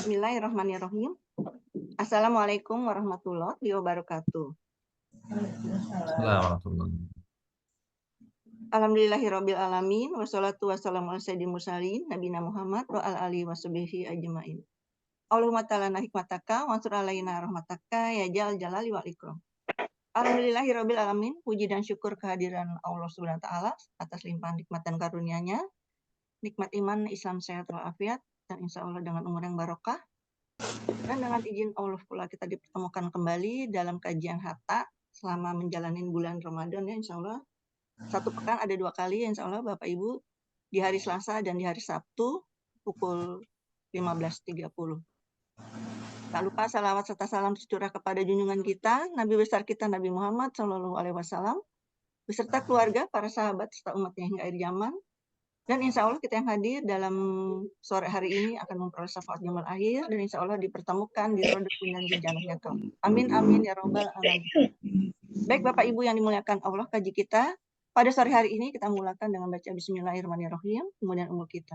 Bismillahirrahmanirrahim. Assalamualaikum warahmatullahi wabarakatuh. Assalamualaikum. Alhamdulillahirabbil alamin wassalatu wassalamu ala sayyidil mursalin nabiyina Muhammad wa ala alihi washabihi ajmain. Allahumma ta'ala hikmataka wa ansur alaina rahmataka ya jal jalali wal ikram. Alhamdulillahirabbil alamin, puji dan syukur kehadiran Allah Subhanahu wa taala atas limpahan nikmat dan karunia-Nya, nikmat iman, Islam, sehat walafiat, dan insya Allah dengan umur yang barokah. Dan dengan izin Allah pula kita dipertemukan kembali dalam kajian Hatta selama menjalani bulan Ramadan ya, insya Allah. Satu pekan ada 2 kali ya, insya Allah Bapak Ibu, di hari Selasa dan di hari Sabtu pukul 15.30. Tak lupa salawat serta salam tercurah kepada junjungan kita, Nabi besar kita Nabi Muhammad SAW, beserta keluarga, para sahabat, serta umatnya hingga akhir zaman. Dan insya Allah kita yang hadir dalam sore hari ini akan memperoleh syafaat yaumul akhir dan insya Allah dipertemukan di Rodatul Janah jannahnya kau. Amin amin ya robbal alamin. Baik Bapak Ibu yang dimuliakan Allah, kaji kita pada sore hari ini kita mulakan dengan baca Bismillahirrahmanirrahim, kemudian umur kita.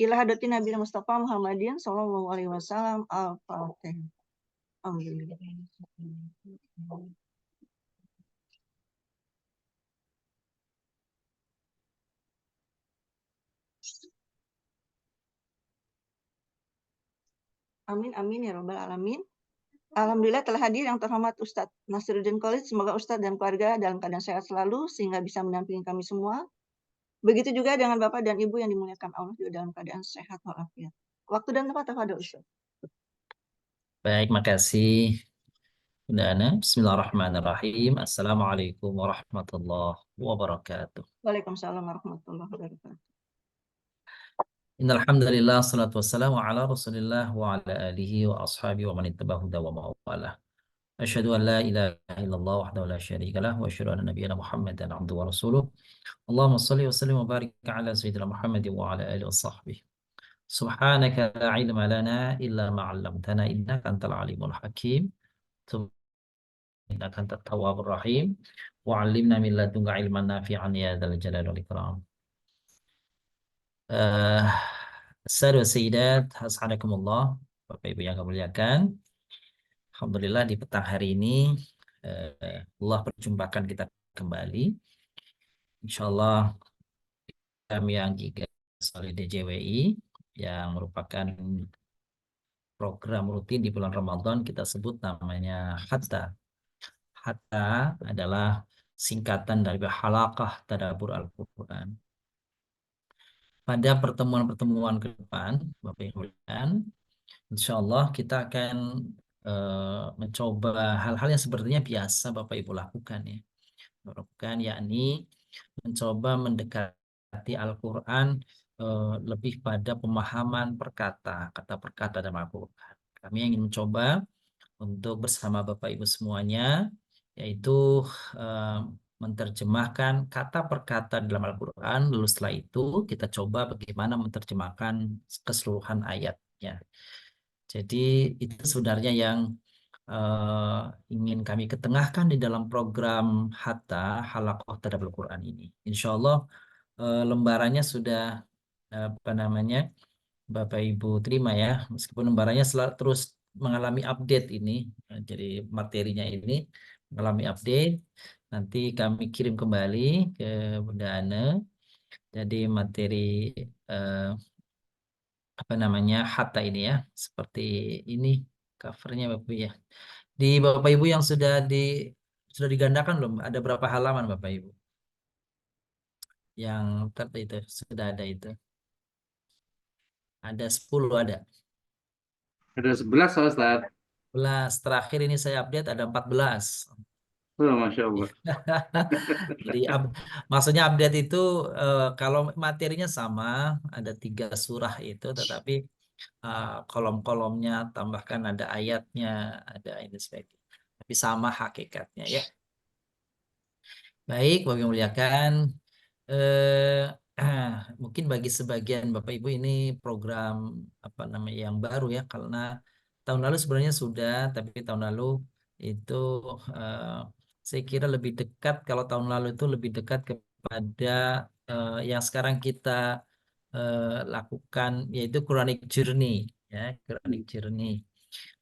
Ila hadratin Nabi Mustafa Muhammadin sallallahu alaihi wasallam. Al-Fatihah. Alhamdulillah. Amin amin ya robbal alamin. Alhamdulillah telah hadir yang terhormat Ustadz Nasiruddin Khalid. Semoga Ustadz dan keluarga dalam keadaan sehat selalu sehingga bisa mendampingi kami semua. Begitu juga dengan Bapak dan Ibu yang dimuliakan Allah juga dalam keadaan sehat walafiat. Waktu dan tempat ada Ustadz. Baik, makasih Bunda Ana. Bismillahirrahmanirrahim. Assalamualaikum warahmatullahi wabarakatuh. Waalaikumsalam warahmatullahi wabarakatuh. Innal hamdalillah salatu wassalamu ala Rasulillah wa ala alihi wa ashabihi wa man ittaba'a huda wa mawalah. Asyhadu an la ilaha illallah wahdahu la syarika lah wa asyhadu anna nabiyyana Muhammadan abduhu wa rasuluh. Allahumma shalli wa sallim wa barik ala sayyidina Muhammad wa ala alihi wa sahbihi. Subhanaka la ilma lana illa ma 'allamtana innaka antal alimul hakim. Innaka antat tawwabur rahim. Wa 'allimna min ladunka ilman nafi'an ya dzal jalali wal ikram. Saudara Sayyidat, Assalamualaikum, Bapak Ibu yang kami muliakan. Alhamdulillah di petang hari ini Allah perjumpakan kita kembali. Insyaallah kami yang juga solid DJWI yang merupakan program rutin di bulan Ramadan kita sebut namanya Hatta. Hatta adalah singkatan dari halaqah tadabbur Al-Quran. Pada pertemuan-pertemuan ke depan, Bapak Ibu sekalian, insya Allah kita akan mencoba hal-hal yang sepertinya biasa Bapak Ibu lakukan ya. Lakukan yakni mencoba mendekati Al-Quran lebih pada pemahaman kata per kata dalam Al-Quran. Kami ingin mencoba untuk bersama Bapak Ibu semuanya yaitu menerjemahkan kata per kata dalam Al-Quran, lalu setelah itu kita coba bagaimana menerjemahkan keseluruhan ayatnya. Jadi itu sebenarnya yang ingin kami ketengahkan di dalam program Hatta Halaqah Tadabbur Al-Quran ini. Insya Allah lembarannya sudah Bapak Ibu terima ya, meskipun lembarannya terus mengalami update ini, jadi materinya ini mengalami update. Nanti kami kirim kembali ke Bunda Ana. Jadi materi Hatta ini ya, seperti ini covernya Bapak Ibu ya. Di Bapak Ibu yang sudah digandakan belum? Ada berapa halaman Bapak Ibu? Yang itu sudah ada itu. Ada 10 ada. Ada 11 Ustaz. 11. Terakhir ini saya update ada 14. Oh, Masya Allah. Jadi maksudnya update itu kalau materinya sama ada 3 surah itu, tetapi kolom-kolomnya tambahkan ada ayatnya, ada ini sebagainya. Tapi sama hakikatnya ya. Baik, bagi muliakan. Mungkin bagi sebagian Bapak Ibu ini program yang baru ya, karena tahun lalu sebenarnya sudah, tapi tahun lalu itu saya kira lebih dekat, kalau tahun lalu itu lebih dekat kepada yang sekarang kita lakukan, yaitu Quranic Journey ya, keronik jernih.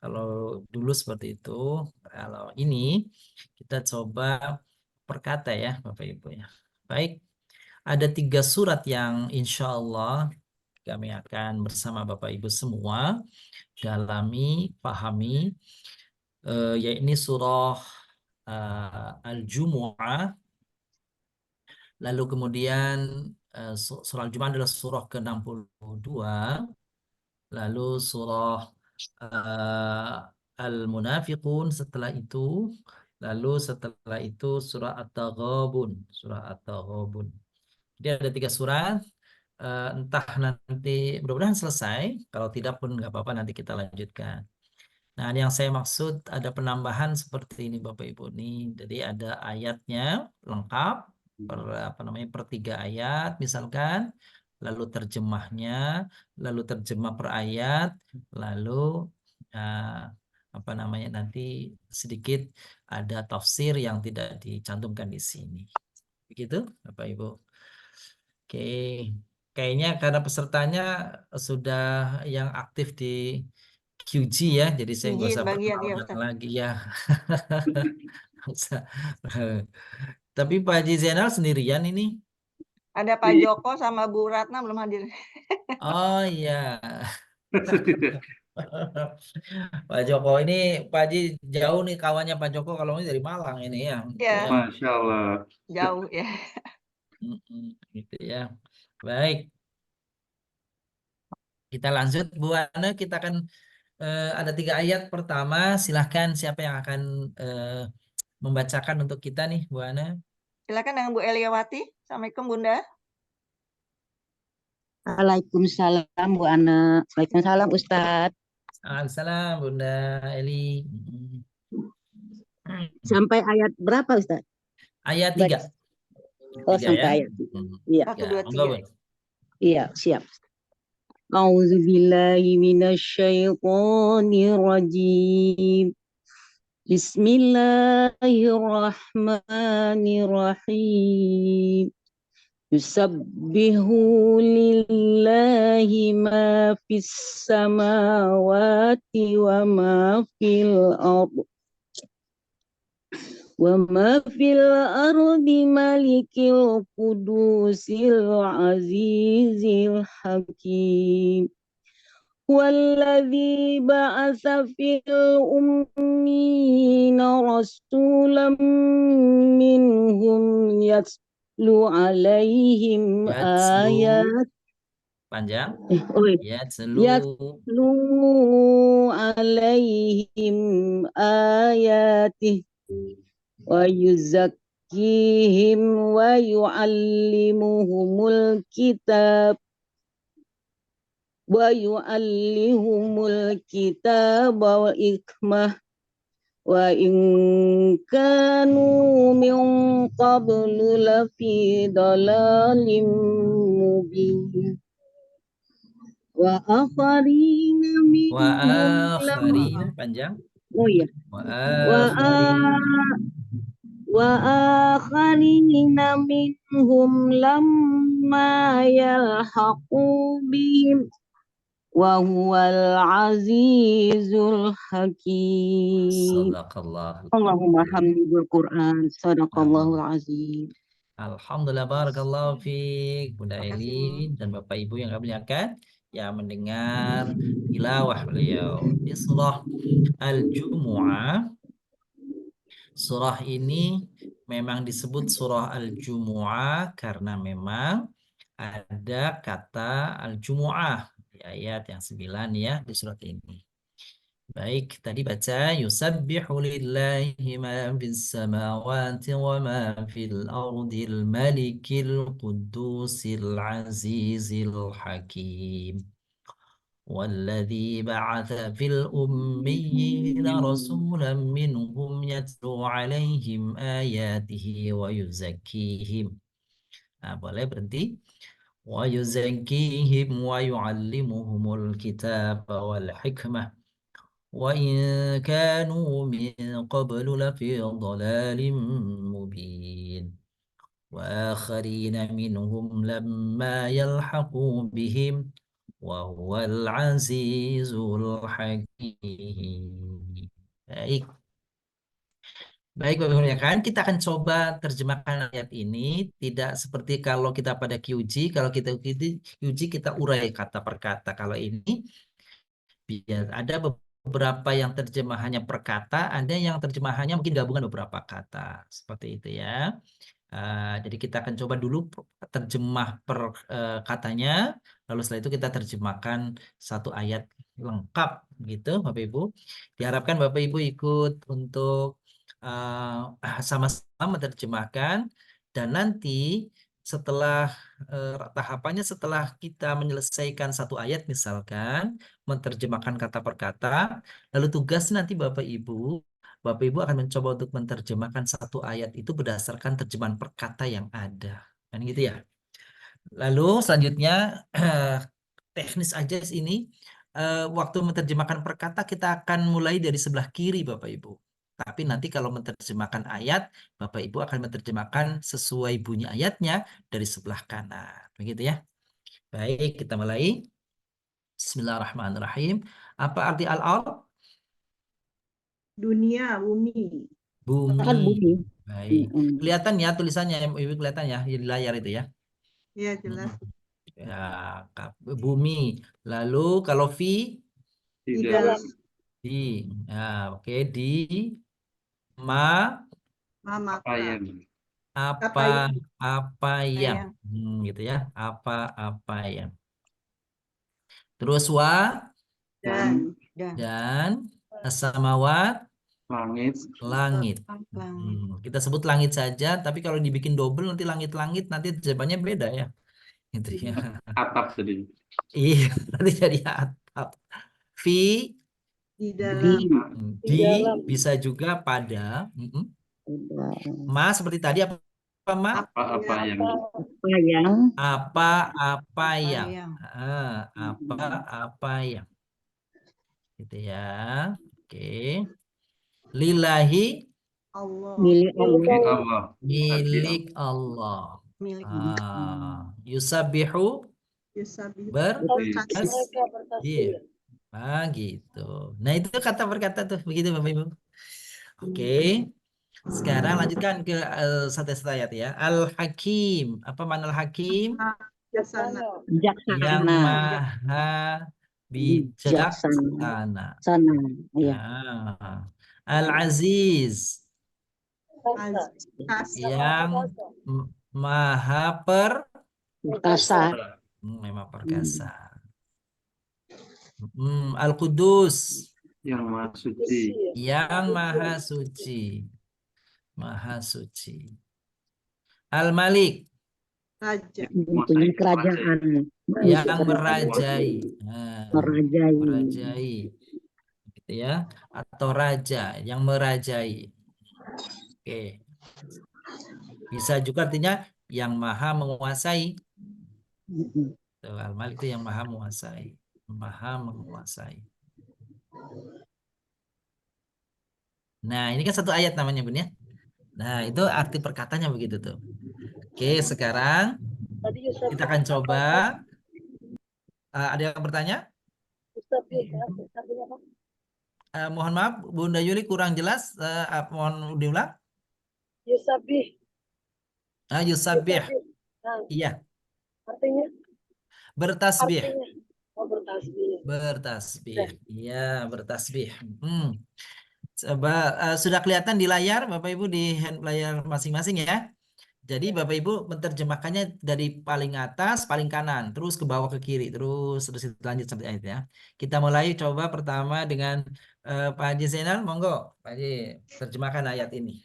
Kalau dulu seperti itu, kalau ini kita coba perkata ya Bapak Ibu ya. Baik, ada 3 surat yang insya Allah kami akan bersama Bapak Ibu semua dalami, pahami, yaitu surah Al-Jumu'ah. Lalu kemudian surah Al-Jumu'ah adalah surah ke-62. Lalu surah Al-Munafiqun setelah itu. Lalu setelah itu surah At-Taghabun. Surah At-Taghabun. Jadi ada 3 surat. Entah nanti mudah-mudahan selesai. Kalau tidak pun nggak apa-apa, nanti kita lanjutkan. Nah, yang saya maksud ada penambahan seperti ini Bapak Ibu nih. Jadi ada ayatnya lengkap apa namanya per 3 ayat misalkan, lalu terjemahnya, lalu terjemah per ayat, lalu eh, apa namanya nanti sedikit ada tafsir yang tidak dicantumkan di sini. Begitu Bapak Ibu. Oke. Kayaknya karena pesertanya sudah yang aktif di QG ya, jadi saya nggak Izin usah bagian ya perkenalkan Ustaz. lagi ya. Nggak usah. Tapi Pak Haji Zainal sendirian ini. Ada Pak Joko sama Bu Ratna belum hadir. Oh iya. Pak Joko ini, Pak Haji jauh nih kawannya Pak Joko kalau ini dari Malang ini ya. Gitu Ya, ya. Masya Allah. jauh ya. Gitu ya. Baik, kita lanjut Bu Ana, kita akan ada 3 ayat pertama. Silahkan siapa yang akan membacakan untuk kita nih Bu Ana. Silakan dengan Bu Eliawati. Assalamualaikum Bunda. Waalaikumsalam Bu Ana. Waalaikumsalam Ustadz. Assalamualaikum Bunda Eli. Sampai ayat berapa Ustadz? Ayat Baca. 3. Oh, 3 sampai ya. ayat. Iya. 1, 2, Monggo, 3. Bu. Iya, siap. A'udzubillahi minasyaitonir rajim. Bismillahirrahmanirrahim. Yusabbihu lillahi ma fis samawati wa ma fil ardh. وما في الأرض ملك القدوس العزيز الحكيم والذي بعث في الأمين رسولا منهم يتلو عليهم آيات Panjang. يتلو عليهم آياته ويزكيهم ويعلمهم الكتاب والحكمة وإن كانوا من قبل لفي ضلال مبين وآخرين منهم panjang. Oh iya. وآخرين منهم لما يلحقوا بهم وهو العزيز الحكيم. Sadaqallah. اللهم حمد بالقرآن صدق الله العظيم. Alhamdulillah, barakallahu fiik Bunda Terima kasih, Eli dan Bapak Ibu yang kami muliakan yang mendengar tilawah beliau di surah Al-Jumu'ah. Surah ini memang disebut surah Al-Jumu'ah karena memang ada kata Al-Jumu'ah di ayat yang 9 ya di surat ini. Baik, tadi baca yusabbihu lillahi ma fis samawati wa ma fil ardil malikil qudusil azizil hakim. والذي بعث في الأميين رسولا منهم يتلو عليهم آياته ويزكيهم. Nah, boleh berhenti. ويزكيهم ويعلمهم الكتاب والحكمة وإن كانوا من قبل لفي ضلال مبين وآخرين منهم لما يلحقوا بهم wa huwal azizul hakim. Baik. Baik, Bapak Ibu ya kan, kita akan coba terjemahkan ayat ini tidak seperti kalau kita pada QG, kalau kita QG kita urai kata per kata. Kalau ini biar ada beberapa yang terjemahannya per kata, ada yang terjemahannya mungkin gabungan beberapa kata. Seperti itu ya. Jadi kita akan coba dulu terjemah per katanya, lalu setelah itu kita terjemahkan satu ayat lengkap gitu, Bapak Ibu. Diharapkan Bapak Ibu ikut untuk sama-sama menerjemahkan, dan nanti setelah tahapannya setelah kita menyelesaikan satu ayat misalkan menerjemahkan kata per kata, lalu tugas nanti Bapak Ibu akan mencoba untuk menerjemahkan satu ayat itu berdasarkan terjemahan per kata yang ada. Kan gitu ya. Lalu selanjutnya teknis aja ini waktu menerjemahkan per kata kita akan mulai dari sebelah kiri Bapak Ibu. Tapi nanti kalau menerjemahkan ayat, Bapak Ibu akan menerjemahkan sesuai bunyi ayatnya dari sebelah kanan. Begitu ya. Baik, kita mulai. Bismillahirrahmanirrahim. Apa arti al-ard? Dunia, bumi. Kan Bumi. bumi. Baik. Mm-mm. Kelihatan ya tulisannya, Ibu kelihatan ya di layar itu ya. Ya, jelas. Ya, bumi. Lalu kalau V Di Tidak. dalam di. Ya, oke, di ma mama. Apa yang apa yang Sayang. gitu ya. Apa yang. Terus wa Dan Dan dan samawat langit langit. langit. Kita sebut langit saja, tapi kalau dibikin double nanti langit-langit nanti jawabannya beda ya. Gitu ya. atap tadi. Iya, nanti jadi atap. V di Di dalam di bisa juga pada. udah. Ma seperti tadi apa ma? Apa yang Apa yang Apa yang. Sayang. Apa yang. Gitu ya. Oke. Lillahi Allah. milik milik Allah. Allah. milik Allah. Milik Yusabihu Yusabihu. bertasbih. Bertasbih. Gitu. Nah, itu kata per kata tuh begitu Bapak Ibu. Oke. Sekarang lanjutkan ke satu ayat ya. Al-Hakim. Apa makna Al-Hakim? Bijaksana. Yang Bijaksana. maha Bijaksana. bijaksana. Sana. Ya. Al-Aziz. Yang maha Perkasa. memang perkasa. Al-Qudus. Yang maha suci. Yang maha suci. Maha suci. Al-Malik. Raja. Mempunyai kerajaan. Yang merajai. Merajai. Merajai. Gitu ya. Atau raja. Yang merajai. Oke. Bisa juga artinya yang maha menguasai. Al-Malik itu yang maha menguasai. Maha menguasai. Nah, ini kan satu ayat namanya, Bun ya. Nah, itu arti perkataannya begitu tuh. Oke, sekarang kita akan coba. Ada yang bertanya? Mohon maaf, Bunda Yuli kurang jelas. Mohon diulang. Yusabih. Yusabih. Iya. Artinya? Bertasbih. Bertasbih. Bertasbih. Iya, bertasbih. Coba sudah kelihatan di layar, Bapak Ibu, di layar masing-masing ya. Jadi Bapak Ibu menerjemahkannya dari paling atas, paling kanan, terus ke bawah ke kiri, terus lanjut sampai ayat ya. Kita mulai coba pertama dengan Pak Haji Zainal, monggo Pak Haji terjemahkan ayat ini.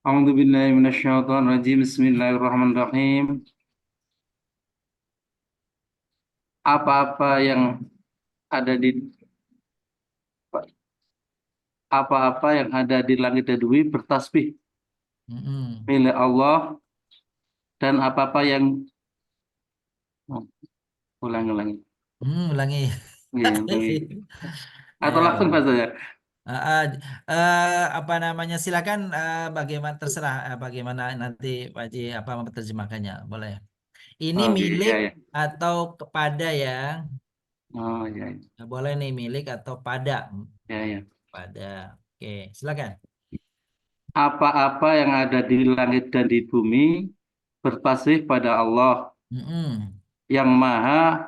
A'udzu billahi minasyaitonir rajim. Bismillahirrahmanirrahim. Apa-apa yang ada di langit dan bumi bertasbih milik Allah, dan apa-apa yang ulangi. Ulangi. Iya, ulangi. Atau langsung Pak saya. Apa namanya, silakan bagaimana terserah bagaimana nanti Pak Haji apa menerjemahkannya, boleh. Ini Oke, milik ya, ya. atau kepada ya. Oh, ya, ya. Nggak boleh nih milik atau pada. Ya, ya. Pada. Oke, silakan. Apa-apa yang ada di langit dan di bumi bertasbih pada Allah Mm-mm. yang maha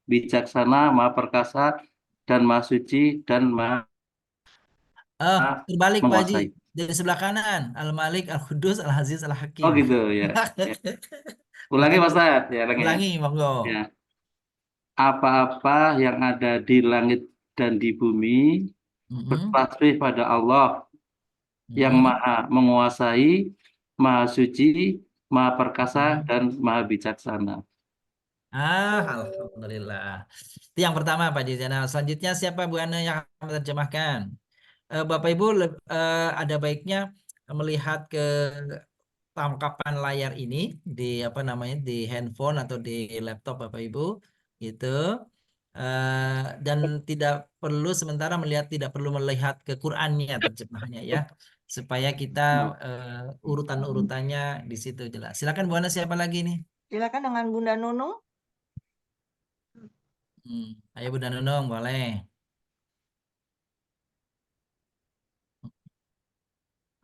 bijaksana, maha perkasa, dan maha suci dan maha Terbalik Pak Haji. menguasai. Dari sebelah kanan. Al-Malik, Al-Qudus, Al-Aziz, Oh Al-Hakim. gitu ya. Ya. Ulangi Mas Ustaz, ya, ulangi ya. Ulangi, monggo. Ya. Apa-apa yang ada di langit dan di bumi Mm-mm. bertasbih pada Allah yang Mm-mm. maha menguasai, maha suci, maha perkasa, Mm-mm. dan maha bijaksana. Alhamdulillah. Itu yang pertama Pak Haji Zainal. Selanjutnya siapa Bu Ana yang akan menerjemahkan? Bapak Ibu ada baiknya melihat ke tangkapan layar ini di apa namanya di handphone atau di laptop Bapak Ibu gitu. Dan tidak perlu sementara tidak perlu melihat ke Qur'annya terjemahnya ya, supaya kita urutan-urutannya di situ jelas. Silakan Bu Ana, siapa lagi nih? Silakan dengan Bunda Nunung. Ayo Bunda Nunung, boleh.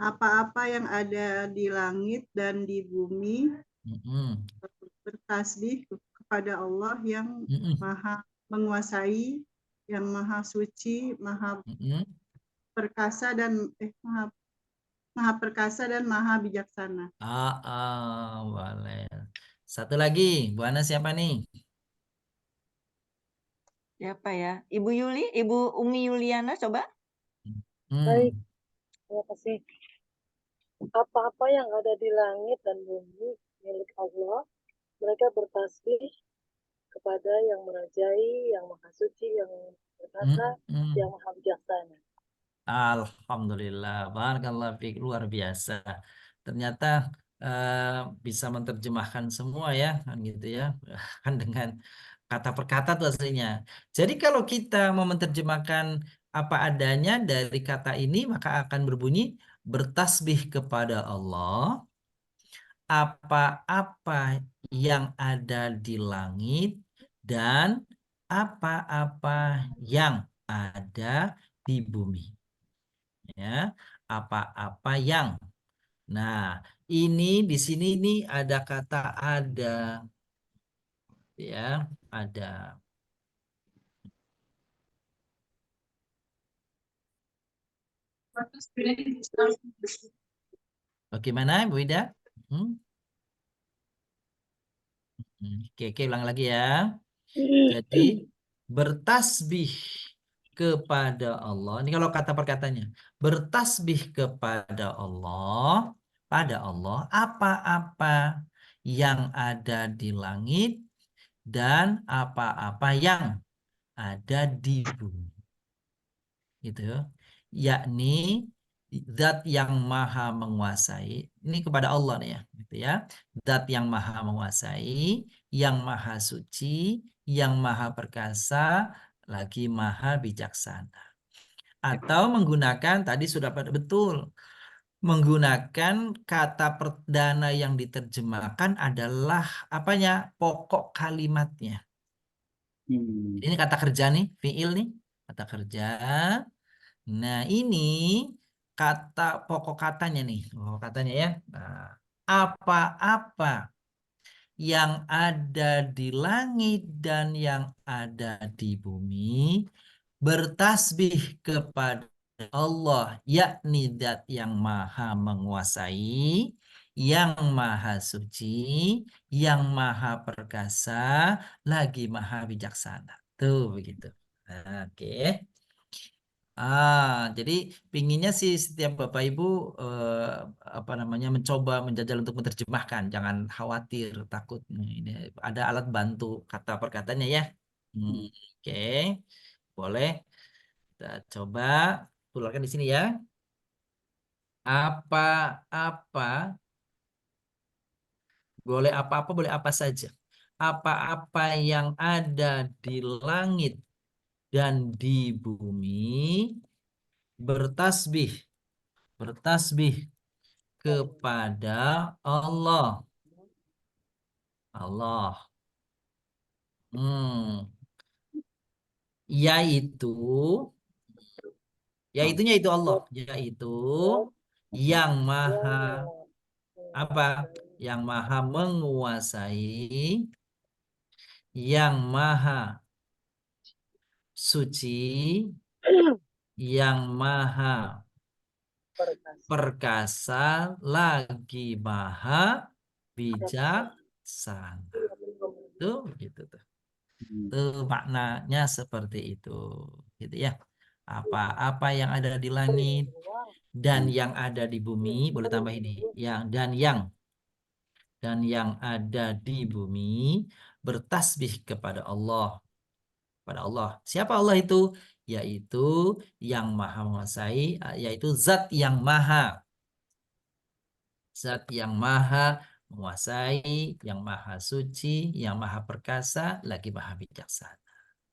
Apa-apa yang ada di langit dan di bumi Mm-mm. bertasbih kepada Allah yang Mm-mm. maha menguasai, yang maha suci, maha Mm-mm. perkasa dan maha perkasa dan maha bijaksana. Boleh. Satu lagi, Bu Ana siapa nih? Siapa ya? Ibu Yuli, Ibu Umi Yuliana, coba. Baik, Hmm. terima kasih. Apa-apa yang ada di langit dan bumi milik Allah, mereka bertasbih kepada yang merajai, yang maha suci, yang perkasa, yang maha bijaksana. Alhamdulillah, barakallah fiik, luar biasa. Ternyata bisa menerjemahkan semua ya, kan gitu ya, kan dengan kata per kata tuh aslinya. Jadi kalau kita mau menerjemahkan apa adanya dari kata ini, maka akan berbunyi bertasbih kepada Allah apa-apa yang ada di langit dan apa-apa yang ada di bumi. Ya, apa-apa yang. Nah, ini di sini ini ada kata ada, ya, ada. Bagaimana, Bu Ida? Oke, ulang lagi ya. Jadi bertasbih kepada Allah. Ini kalau kata perkataannya, bertasbih kepada Allah, pada Allah apa-apa yang ada di langit dan apa-apa yang ada di bumi. Gitu. Yakni zat yang maha menguasai. Ini kepada Allah nih ya, gitu ya. Zat yang maha menguasai, yang maha suci, yang maha perkasa, lagi maha bijaksana. Atau menggunakan tadi sudah pada betul, menggunakan kata perdana yang diterjemahkan adalah apanya? Pokok kalimatnya. Ini kata kerja nih, fiil nih, kata kerja. Nah, ini kata pokok katanya nih, pokok katanya ya. Nah, apa-apa yang ada di langit dan yang ada di bumi bertasbih kepada Allah, yakni zat yang maha menguasai, yang maha suci, yang maha perkasa, lagi maha bijaksana. Tuh begitu. Oke. Jadi pinginnya sih setiap Bapak Ibu apa namanya mencoba menjajal untuk menerjemahkan, jangan khawatir, takut. Ini ada alat bantu kata perkataannya ya. Oke, boleh kita coba tularkan di sini ya. Apa-apa, boleh apa-apa, boleh apa saja. Apa-apa yang ada di langit dan di bumi bertasbih kepada Allah Allah. Yaitu, yaitunya itu Allah, yaitu yang maha apa? Yang maha menguasai, yang maha suci, yang maha perkasa, lagi maha bijaksana. Tuh, gitu tuh. Tuh maknanya seperti itu, gitu ya. Apa-apa yang ada di langit dan yang ada di bumi, boleh tambah ini, dan yang ada di bumi bertasbih kepada Allah. Pada Allah. Siapa Allah itu? Yaitu yang maha menguasai, yaitu zat yang maha. Zat yang maha menguasai, yang maha suci, yang maha perkasa, lagi maha bijaksana.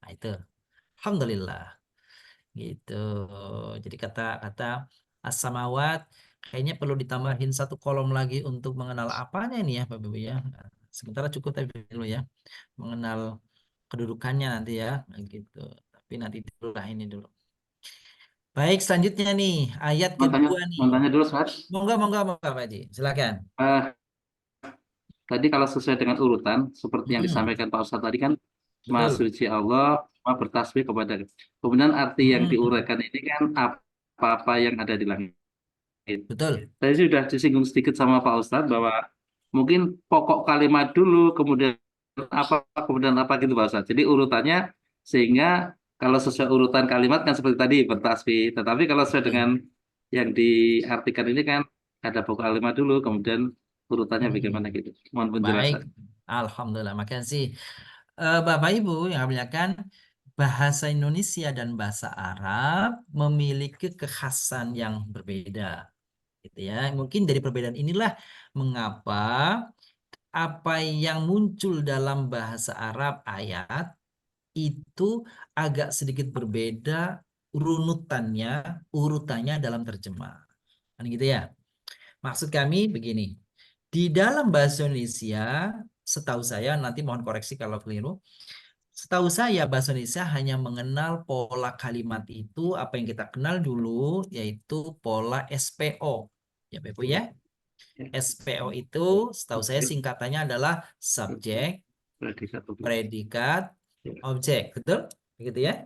Nah itu. Alhamdulillah. Gitu. Jadi kata-kata as-samawat kayaknya perlu ditambahin satu kolom lagi untuk mengenal apanya ini ya Bapak Ibu ya. Sementara cukup tapi dulu ya. Mengenal kedudukannya nanti ya gitu. Tapi nanti dulu lah ini dulu. Baik, selanjutnya nih ayat kedua nih. Mau tanya dulu, Ustaz. Monggo Pak Haji. Silakan. Tadi kalau sesuai dengan urutan seperti yang Mm-mm. disampaikan Pak Ustadz tadi kan, Maha Betul. suci Allah, Maha bertasbih kepada. Kemudian arti yang Mm-mm. diuraikan ini kan apa-apa yang ada di langit. Betul. Tadi sudah disinggung sedikit sama Pak Ustadz bahwa mungkin pokok kalimat dulu, kemudian apa gitu Pak Ustadz. Jadi urutannya sehingga kalau sesuai urutan kalimat kan seperti tadi bertasbih. Tetapi kalau sesuai dengan yang diartikan ini kan ada pokok kalimat dulu, kemudian urutannya bagaimana gitu. Mohon Baik. penjelasan. Alhamdulillah. Makasih. Bapak Ibu yang muliakan, bahasa Indonesia dan bahasa Arab memiliki kekhasan yang berbeda. Gitu ya. Mungkin dari perbedaan inilah mengapa apa yang muncul dalam bahasa Arab ayat itu agak sedikit berbeda urutannya dalam terjemah. Kan gitu ya. Maksud kami begini. Di dalam bahasa Indonesia, setahu saya, nanti mohon koreksi kalau keliru, setahu saya bahasa Indonesia hanya mengenal pola kalimat itu, apa yang kita kenal dulu, yaitu pola SPO. Ya, Bapak Ibu ya. SPO itu setahu saya singkatannya adalah subjek, predikat, objek. Betul? Begitu ya?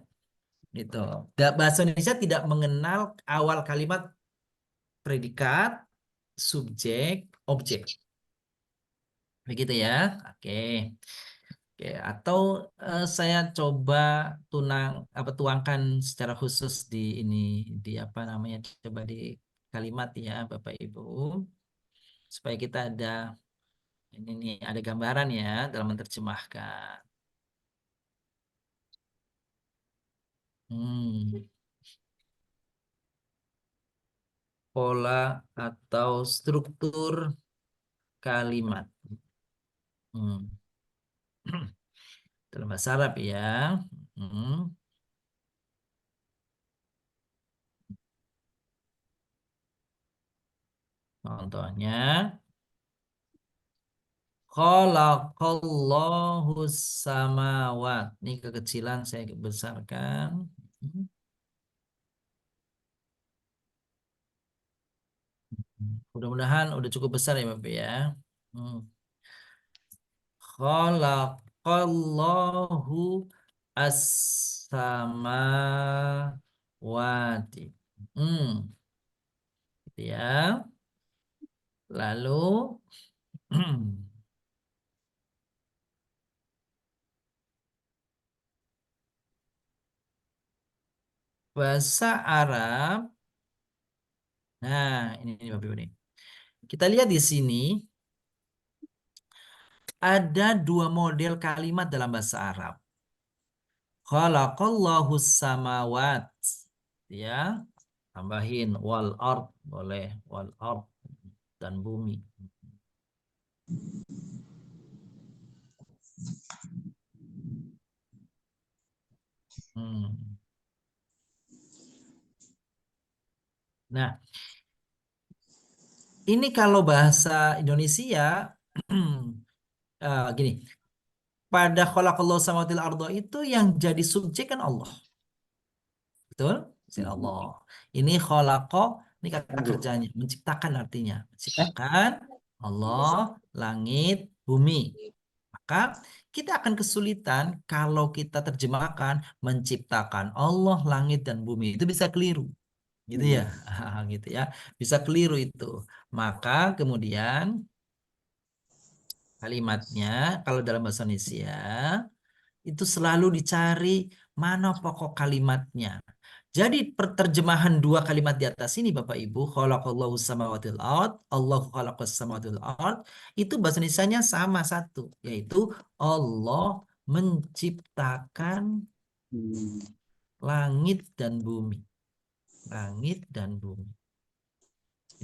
Gitu. Bahasa Indonesia tidak mengenal awal kalimat predikat, subjek, objek. Begitu ya. Oke. Oke, atau saya coba tuangkan secara khusus di ini di apa namanya coba di kalimat ya Bapak Ibu supaya kita ada ini nih ada gambaran ya dalam menerjemahkan. Pola atau struktur kalimat. Dalam bahasa Arab ya. Contohnya khalaqallahu samawat. Ini kekecilan saya besarkan. Mudah-mudahan udah cukup besar ya Bapak ya. Khalaqallahu as-samawati. Gitu ya. Lalu bahasa Arab. Nah, ini Bapak Ibu nih. Kita lihat di sini ada dua model kalimat dalam bahasa Arab. Khalaqallahu samawat. Ya, tambahin wal ard boleh wal ard dan bumi. Nah, ini kalau bahasa Indonesia gini, pada khalaqallahu samawati wal arda itu yang jadi subjek kan Allah. Betul? Allah. Ini khalaqa, ini kata kerjanya, menciptakan artinya. Menciptakan Allah, langit, bumi. Maka kita akan kesulitan kalau kita terjemahkan menciptakan Allah, langit, dan bumi. Itu bisa keliru. Gitu ya. Gitu ya. Bisa keliru itu. Maka kemudian kalimatnya kalau dalam bahasa Indonesia itu selalu dicari mana pokok kalimatnya. Jadi perterjemahan dua kalimat di atas ini Bapak Ibu, khalaqallahu samawati wal ard, Allahu khalaqas samawati wal ard, itu bahasa Indonesianya sama satu, yaitu Allah menciptakan langit dan bumi. Langit dan bumi.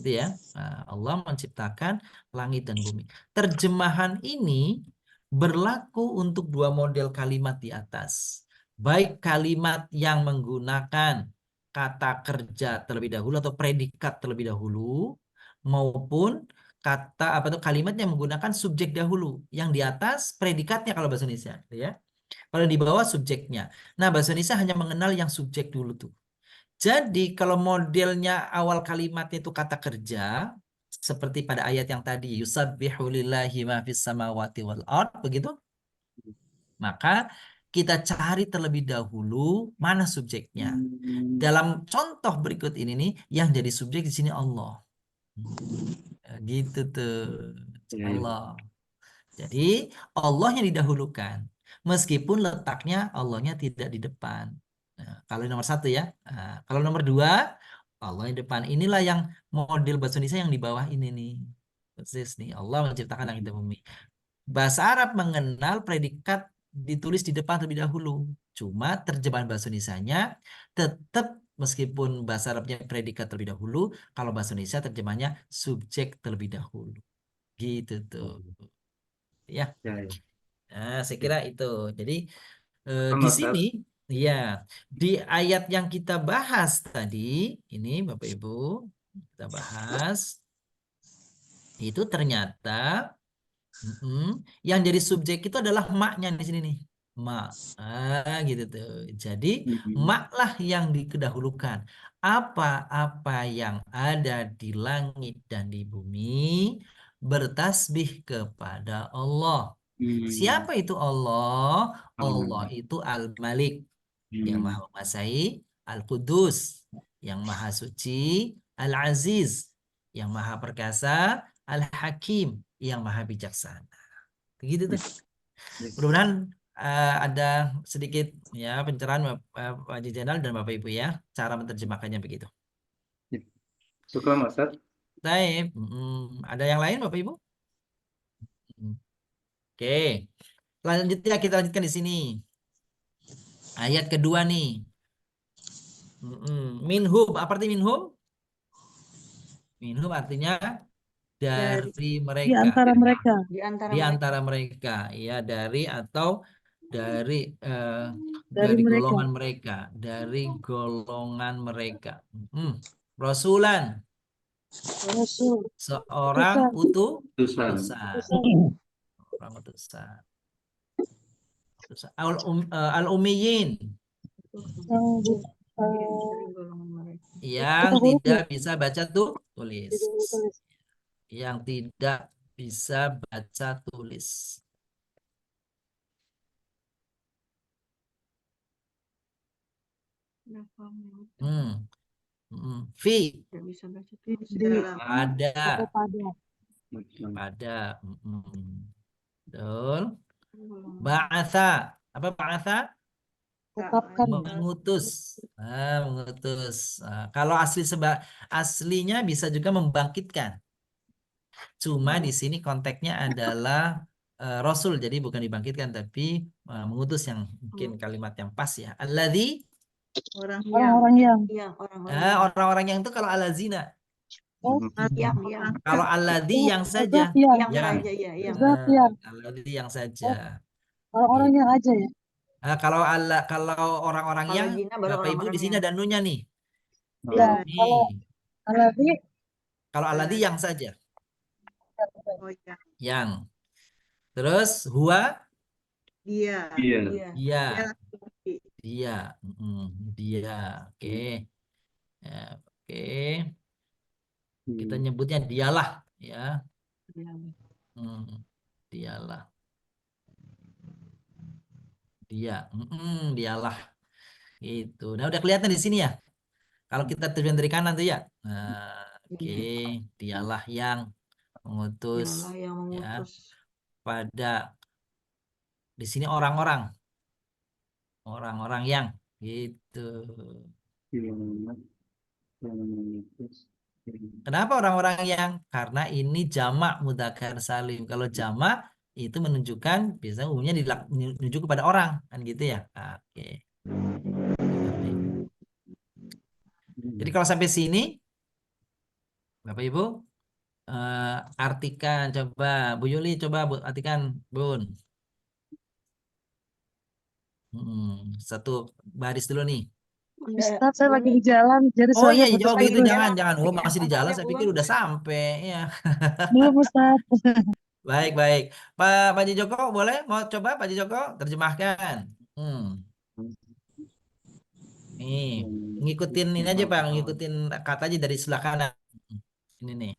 Gitu ya. Nah, Allah menciptakan langit dan bumi. Terjemahan ini berlaku untuk dua model kalimat di atas. Baik kalimat yang menggunakan kata kerja terlebih dahulu atau predikat terlebih dahulu, maupun kalimat yang menggunakan subjek dahulu. Yang di atas predikatnya kalau bahasa Indonesia, ya. Kalau di bawah subjeknya. Nah, bahasa Indonesia hanya mengenal yang subjek dulu tuh. Jadi kalau modelnya awal kalimatnya itu kata kerja, seperti pada ayat yang tadi, yusabbihu lillahi ma fis samawati wal ard, begitu? Maka kita cari terlebih dahulu mana subjeknya. Dalam contoh berikut ini nih, yang jadi subjek di sini Allah. Gitu tuh. Allah. Jadi Allah yang didahulukan. Meskipun letaknya Allahnya tidak di depan. Nah, kalau nomor satu ya. Nah, kalau nomor dua, Allah yang depan. Inilah yang model bahasa Indonesia yang di bawah ini nih. Persis nih. Allah menciptakan langit dan bumi. Bahasa Arab mengenal predikat ditulis di depan terlebih dahulu. Cuma terjemahan bahasa Indonesianya tetap meskipun bahasa Arabnya predikat terlebih dahulu, kalau bahasa Indonesia terjemahnya subjek terlebih dahulu. Gitu tuh. Ya. Nah, saya kira itu. Jadi di sini, ya, di ayat yang kita bahas tadi, ini Bapak Ibu, kita bahas, itu ternyata yang jadi subjek itu adalah maknya di sini nih. Mak. Gitu tuh. Jadi maklah yang dikedahulukan. Apa-apa yang ada di langit dan di bumi bertasbih kepada Allah. Siapa itu Allah? Allah itu Al-Malik, yang Maha Menguasai, Al-Qudus, yang Maha Suci, Al-Aziz, yang Maha Perkasa, Al-Hakim, yang Maha Bijaksana. Begitu tuh. Mudah-mudahan ada sedikit ya pencerahan Pak Haji Zainal dan Bapak Ibu ya, cara menerjemahkannya begitu. Syukran Ustaz. Baik, ada yang lain Bapak Ibu? Oke. Selanjutnya kita lanjutkan di sini. Ayat kedua nih. Minhum, apa arti minhum? Minhum artinya dari mereka. Di antara mereka. Di antara mereka. Ya, dari atau dari Dari mereka. golongan mereka. Dari golongan mereka. Rasulan. Rasul. Seorang utusan. Orang utusan. Al-Ummiyin. Yang tidak bisa baca tulis. Yang tidak bisa baca tulis. Fi. Ada. Betul. Ba'atha. Apa ba'atha? Mengutus. Mengutus. Kalau aslinya bisa juga membangkitkan. Cuma di sini konteksnya adalah Rasul, jadi bukan dibangkitkan tapi mengutus, yang mungkin kalimat yang pas ya. Alladzi, orang-orang yang. Orang-orang yang itu kalau alazina. Kalau alladzi yang saja. Alladzi yang saja. Orang-orang yang aja ya. Kalau orang-orang yang, Bapak Ibu di sini ada nunya nih. Ya, kalau alladzi yang saja. Yang. Terus huwa Dia. Iya. Dia. dia. Dia laki-laki. Dia. Dia. Oke. Ya, oke. Kita nyebutnya dialah ya. Dia. Dialah. Dia. Dialah. Itu. Nah, udah kelihatan di sini ya. Kalau kita terjemahan dari kanan tuh ya. Nah, oke. Dialah yang mengutus Dialah yang ya mengutus. pada di sini orang-orang yang gitu. Kenapa orang-orang yang? Karena ini jamak mudzakkar salim. Kalau jamak itu menunjukkan biasanya umumnya menunjuk kepada orang kan gitu ya. Oke. Jadi kalau sampai sini Bapak Ibu artikan coba Bu Yuli coba Bu artikan Bun. Satu baris dulu nih. Ustaz, saya lagi di jalan, jadi Oh iya, soalnya putus oh gitu putus. jangan. Oh masih di jalan, Boleh, saya Bu. pikir udah sampai ya. Belum Ustaz. Baik, baik. Pak Haji Joko boleh mau coba Pak Haji Joko terjemahkan. Nih, ngikutin ini aja Pak, ngikutin kata aja dari sebelah kanan. Ini nih.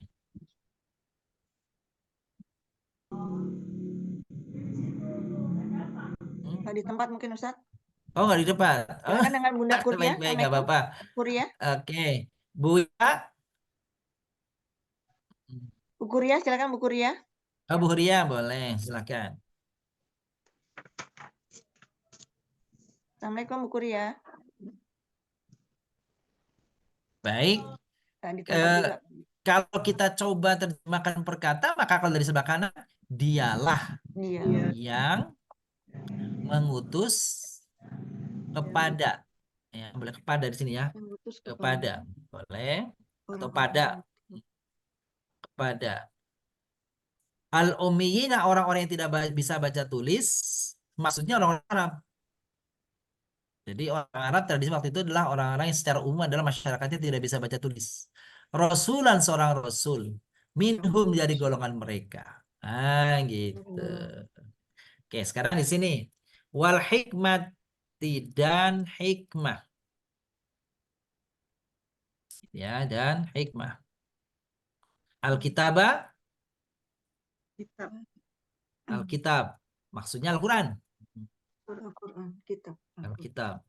Di tempat mungkin Ustaz. Oh nggak di depan. Oh, Silakan dengan Bunda Kuria. baik, baik, nggak apa-apa. Kuria. Oke, Bu ya. Bu Kuria, silakan Bu Kuria. Oh, Bu Huria boleh, silakan. Assalamualaikum Bu Kuria. Baik. Di tempat juga. Kalau kita coba terjemahkan per kata, maka kalau dari sebelah kanan, dialah Dia. yang mengutus kepada, ya boleh kepada di sini ya, Mengutus kepada, boleh, atau orang-orang kepada al-ummiyina orang-orang yang tidak bisa baca tulis, maksudnya orang-orang Arab. Jadi orang Arab tradisi waktu itu adalah orang-orang yang secara umum adalah masyarakatnya tidak bisa baca tulis. Rasulan seorang rasul, minhum dari golongan mereka. Gitu. Oke, sekarang di sini wal hikmati dan hikmah. Ya, dan hikmah. Alkitabah, Kitab. Alkitab. Maksudnya Al-Qur'an. Al-Quran, kitab. Alkitab.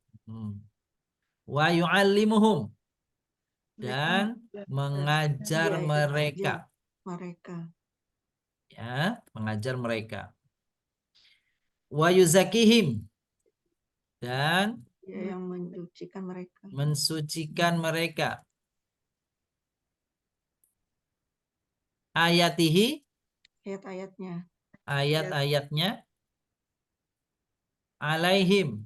Wa yu'allimuhum dan mengajar mereka. Ya, mengajar mereka. Wa yuzakihim dan yang mensucikan mereka. Mensucikan mereka. Ayatihi Ayat-ayatnya. Ayat-ayatnya alaihim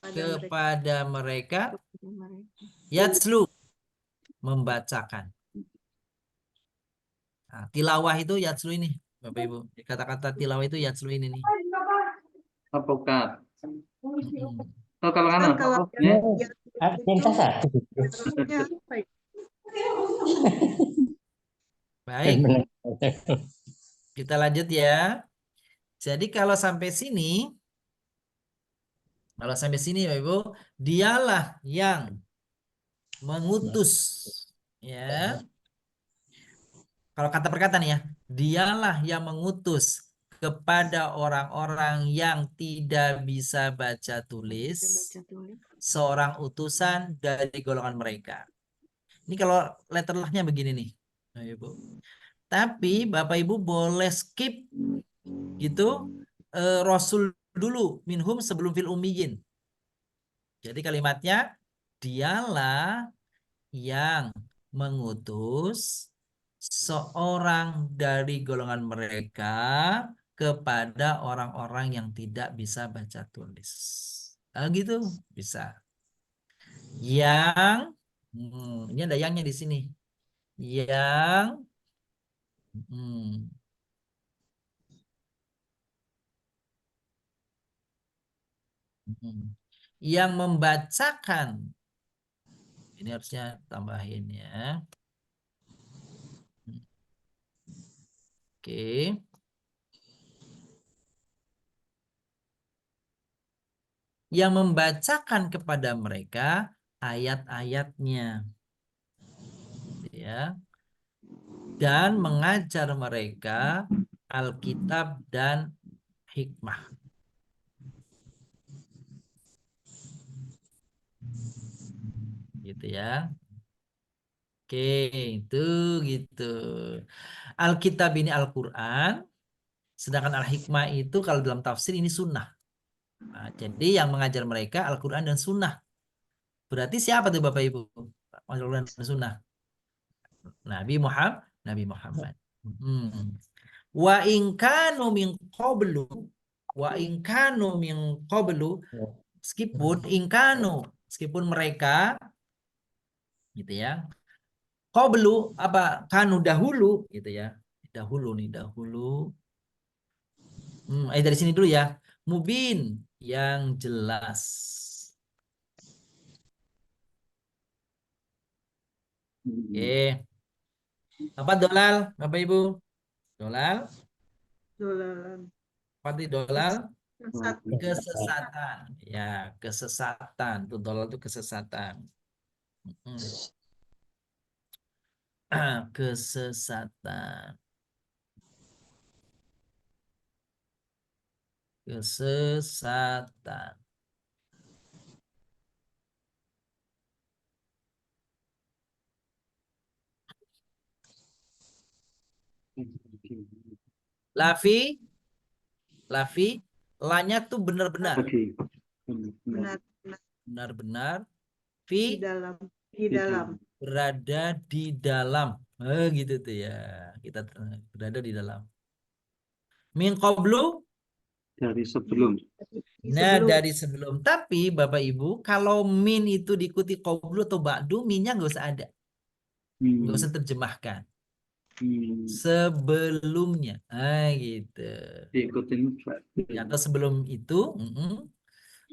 kepada mereka yatslu membacakan. Nah, tilawah itu yatslu ini, Bapak Ibu. Kata-kata tilawah itu yatslu ini nih. Apokat. Oh, kalau kanan. Kalau Baik. Kita lanjut ya. Jadi kalau sampai sini Bapak Ibu, dialah yang mengutus ya. Kalau kata perkataan ya, dialah yang mengutus kepada orang-orang yang tidak bisa baca tulis seorang utusan dari golongan mereka. Ini kalau letter lah-nya begini nih, Bapak Ibu. Tapi Bapak Ibu boleh skip gitu Rasul dulu minhum sebelum fil ummiyin. Jadi kalimatnya dialah yang mengutus seorang dari golongan mereka kepada orang-orang yang tidak bisa baca tulis. Gitu bisa. Yang ini ada yangnya di sini. Yang yang membacakan, ini harusnya tambahin ya. Oke. yang membacakan kepada mereka ayat-ayatnya, ya, dan mengajar mereka Alkitab dan hikmah, gitu ya. Oke, itu gitu. Alkitab ini Al-Quran, sedangkan Al-Hikmah itu kalau dalam tafsir ini sunnah. Nah, jadi yang mengajar mereka Al-Quran dan sunnah. Berarti siapa tuh Bapak Ibu? Al-Quran dan sunnah. Nabi Muhammad. Nabi Muhammad. Hmm. Wa in kanu min qablu, meskipun mereka, gitu ya. Qablu apa? Kanu dahulu, gitu ya. Dahulu nih, dahulu. Dari sini dulu ya. Mubin yang jelas. Oke. Apa dolal, Bapak Ibu? Dolal? Dolalan. Apa itu dolal? Sesat. Kesesatan. Ya, kesesatan. Itu dolal itu kesesatan. Kesesatan. Kesesatan. Lafi, lanya tuh benar-benar. Benar, benar. Benar-benar. Di Fi, dalam. Di dalam. berada di dalam. Gitu tuh ya. Kita berada di dalam. Min qablu. Dari sebelum. Nah, Sebelum. dari sebelum. Tapi Bapak Ibu, kalau min itu diikuti qablu atau ba'du, minnya nggak usah ada. Nggak usah terjemahkan. Sebelumnya. Gitu. Diikutin. Ya, atau sebelum itu,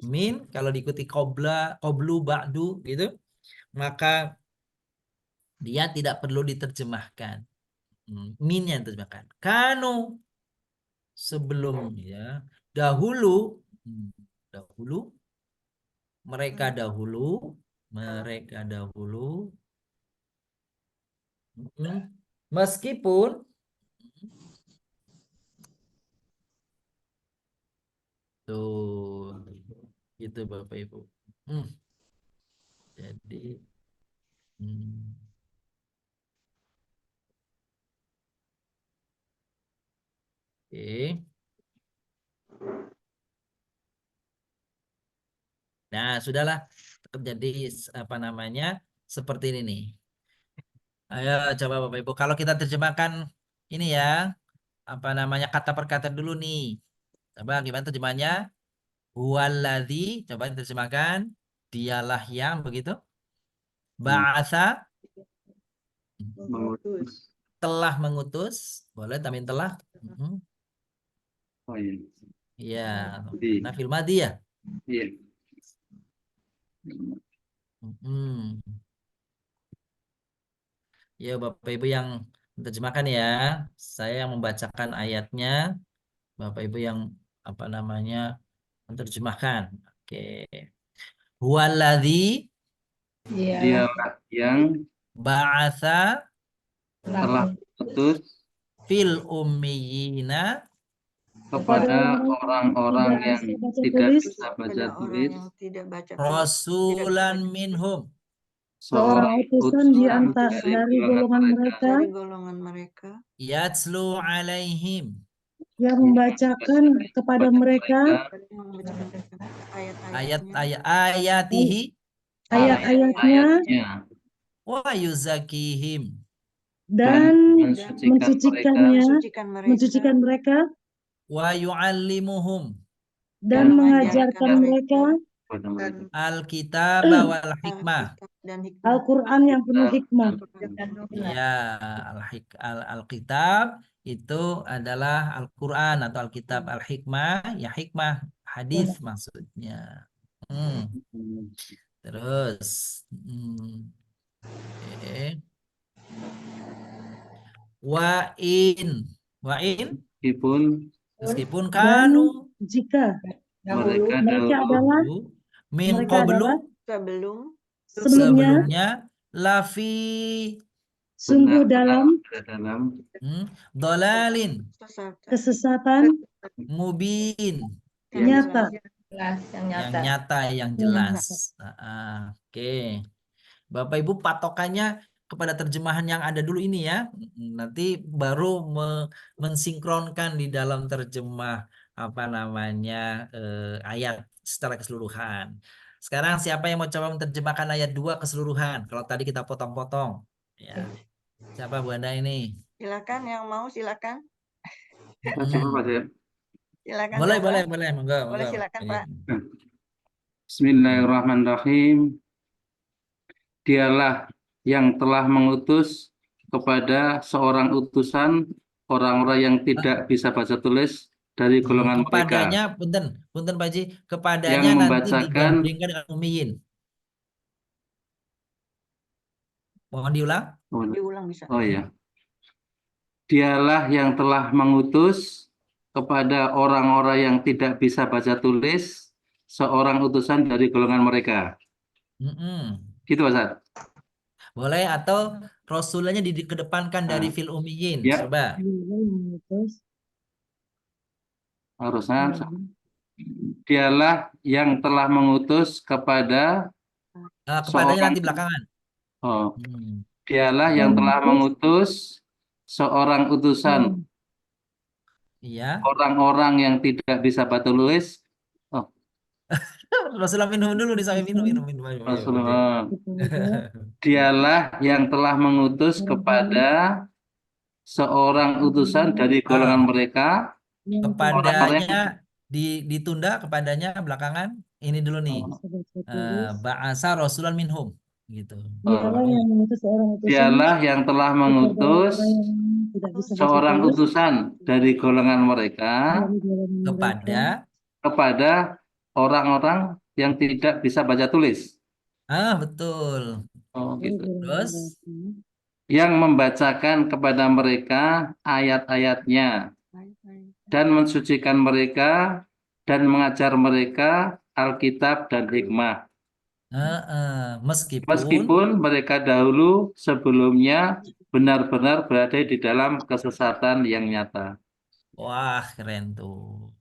min kalau diikuti qablu, ba'du gitu, maka dia tidak perlu diterjemahkan. Min yang diterjemahkan. Kanu sebelum, ya. Dahulu, mereka dahulu, meskipun tuh, gitu Bapak Ibu. Jadi, oke. Nah, sudahlah. Jadi apa namanya? Seperti ini nih. Ayo coba Bapak Ibu. Kalau kita terjemahkan ini ya, apa namanya, kata per kata dulu nih. Coba gimana terjemahnya? Huwaladzi, coba terjemahkan. Dialah yang begitu. Ba'atsa, Mengutus. telah mengutus. Boleh tambahin telah. Oh iya. Iya, Jadi, nafil madi ya. iya. Ya Bapak Ibu yang menerjemahkan ya. Saya yang membacakan ayatnya. Bapak Ibu yang apa namanya menerjemahkan. Oke. Huwaladzi, Dialah yang ba'atsa telah putus fil ummiyina kepada orang-orang yang tidak bisa baca Pada orang tulis yang tidak baca rasulan minhum, seorang utusan di antara dari golongan mereka dari golongan mereka yatslu alaihim, yang membacakan kepada mereka yang membacakan ayatihi ayat-ayatnya wa yuzakihim, dan mensucikan mereka wa yu'allimuhum dan mengajarkan mereka alkitab wal hikmah. Al-Quran yang penuh hikmah. Ya, Alkitab itu adalah Al-Quran atau Alkitab, Al-Hikmah, ya hikmah hadis maksudnya. Terus, wa'in, meskipun meskipun kanu, Jika mereka Mereka dahulu adalah dulu, min mereka adalah qablu, sebelum sebelumnya sebelumnya, lafi, sungguh benar-benar dalam berada dalam dolalin, sesat kesesatan mubin, yang nyata. jelas. yang nyata, yang Hmm. jelas. Oke. Bapak Ibu patokannya kepada terjemahan yang ada dulu ini ya. Nanti baru mensinkronkan di dalam terjemah apa namanya ayat secara keseluruhan. Sekarang siapa yang mau coba menerjemahkan ayat 2 keseluruhan? Kalau tadi kita potong-potong. Ya. Siapa Bu Anda ini? Silakan yang mau silakan. Siapa Pak Zia? Silakan Boleh, coba. boleh, boleh. Monggo, Boleh monggo. silakan Pak. Bismillahirrahmanirrahim. Dialah yang telah mengutus kepada seorang utusan orang-orang yang tidak bisa baca tulis dari golongan mereka Kepadanya, punten Pak Haji, yang kepadanya nanti membacakan digandengkan dengan ummiyin. Mohon diulang. Diulang bisa. oh ya. Dialah yang telah mengutus kepada orang-orang yang tidak bisa baca tulis seorang utusan dari golongan mereka. Gitu Pak Ustaz? Boleh, atau Rasulnya dikedepankan dari fil ummiyin. Ya. Coba. Harusnya dialah yang telah mengutus kepada Kepadanya nanti belakangan. Dialah yang telah mengutus seorang utusan Iya. orang-orang yang tidak bisa baca tulis. Rasulullah minum dulu nih, sampai minum. Rasulullah. Dialah yang telah mengutus kepada seorang utusan dari golongan mereka. Kepadanya ditunda, kepadanya belakangan. Ini dulu nih. Ba'asa Rasulullah minhum gitu. Dialah yang telah mengutus seorang utusan dari golongan mereka kepada orang-orang yang tidak bisa baca tulis. Betul. Gitu. Terus yang membacakan kepada mereka ayat-ayatnya dan mensucikan mereka dan mengajar mereka Alkitab dan hikmah. Meskipun mereka dahulu sebelumnya benar-benar berada di dalam kesesatan yang nyata. Wah, keren tuh.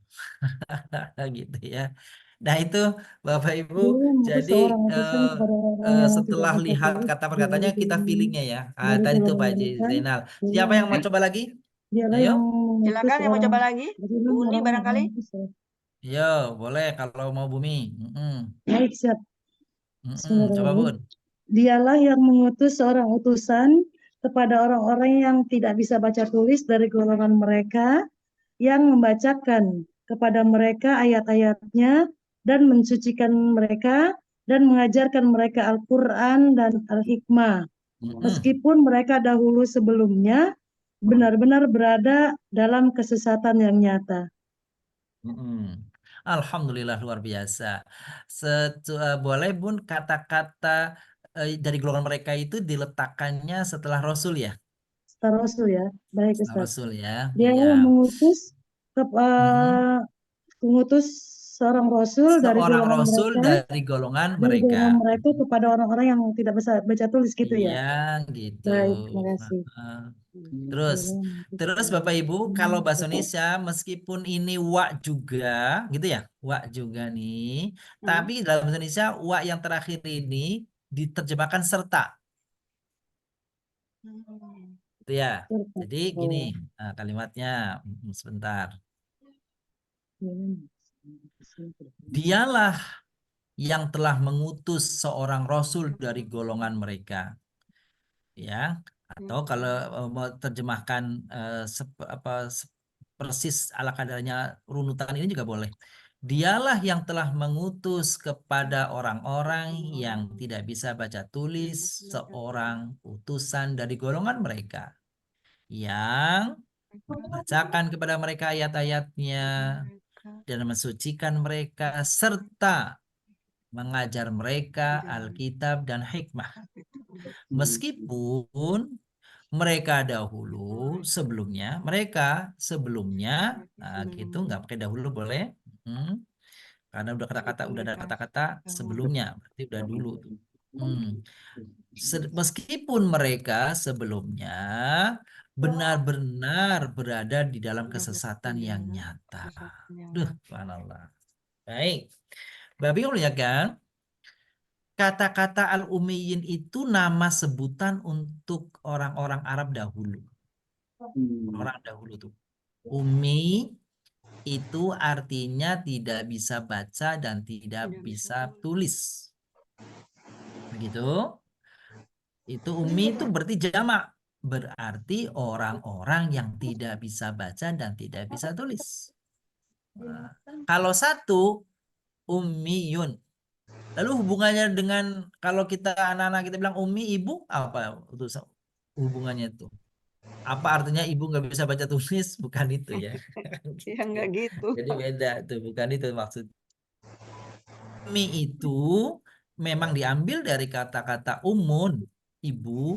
Gitu ya. Nah, itu Bapak Ibu, jadi setelah lihat kata perkataannya kita feelingnya ya. Tadi tuh Pak Haji Zainal. Siapa yang mau coba lagi? Ayo. Silakan yang mau coba lagi. Bu Uni barangkali. Yo, boleh kalau mau Bumi. Baik, siap. Coba Bun. Dialah yang mengutus seorang utusan kepada orang-orang yang tidak bisa baca tulis dari golongan mereka, yang membacakan kepada mereka ayat-ayatnya dan mensucikan mereka dan mengajarkan mereka Al-Quran dan Al-Hikmah. Meskipun mereka dahulu sebelumnya benar-benar berada dalam kesesatan yang nyata. Alhamdulillah, luar biasa. Boleh Bun kata-kata dari golongan mereka itu diletakkannya setelah Rasul ya? Setelah Rasul ya, baik Ustaz. Setelah Rasul ya. Dia mengutus seorang Rasul dari golongan mereka kepada orang-orang yang tidak bisa baca tulis gitu ya. Iya, gitu. Baik, terima kasih. Terus Bapak Ibu, kalau bahasa Indonesia meskipun ini wa juga gitu ya, wa juga nih, tapi dalam bahasa Indonesia wa yang terakhir ini diterjemahkan serta. Itu ya. Jadi gini kalimatnya, sebentar. Dialah yang telah mengutus seorang rasul dari golongan mereka. Ya, atau kalau mau terjemahkan persis ala kadarnya runutan ini juga boleh. Dialah yang telah mengutus kepada orang-orang yang tidak bisa baca tulis seorang utusan dari golongan mereka yang membacakan kepada mereka ayat-ayatnya dan mensucikan mereka serta mengajar mereka Alkitab dan hikmah. Meskipun mereka sebelumnya gitu, nggak pakai dahulu boleh, Karena udah kata-kata, udah ada Komunikasi. kata-kata sebelumnya, berarti udah dulu tuh. Meskipun mereka sebelumnya benar-benar berada di dalam kesesatan yang nyata. Duh, subhanallah. Baik. Bapak Ibu ya kan? Kata-kata al-Ummiyin itu nama sebutan untuk orang-orang Arab dahulu. Orang dahulu tuh. Ummi itu artinya tidak bisa baca dan tidak bisa tulis. Begitu? Itu ummi itu berarti jamak. Berarti orang-orang yang tidak bisa baca dan tidak bisa tulis. Nah, kalau satu, ummiyun. Lalu hubungannya dengan kalau kita anak-anak kita bilang ummi ibu, apa itu hubungannya itu? Apa artinya ibu nggak bisa baca tulis? Bukan itu ya. Ya nggak gitu. Jadi beda tuh, bukan itu maksud. Ummi itu memang diambil dari kata-kata umun, ibu.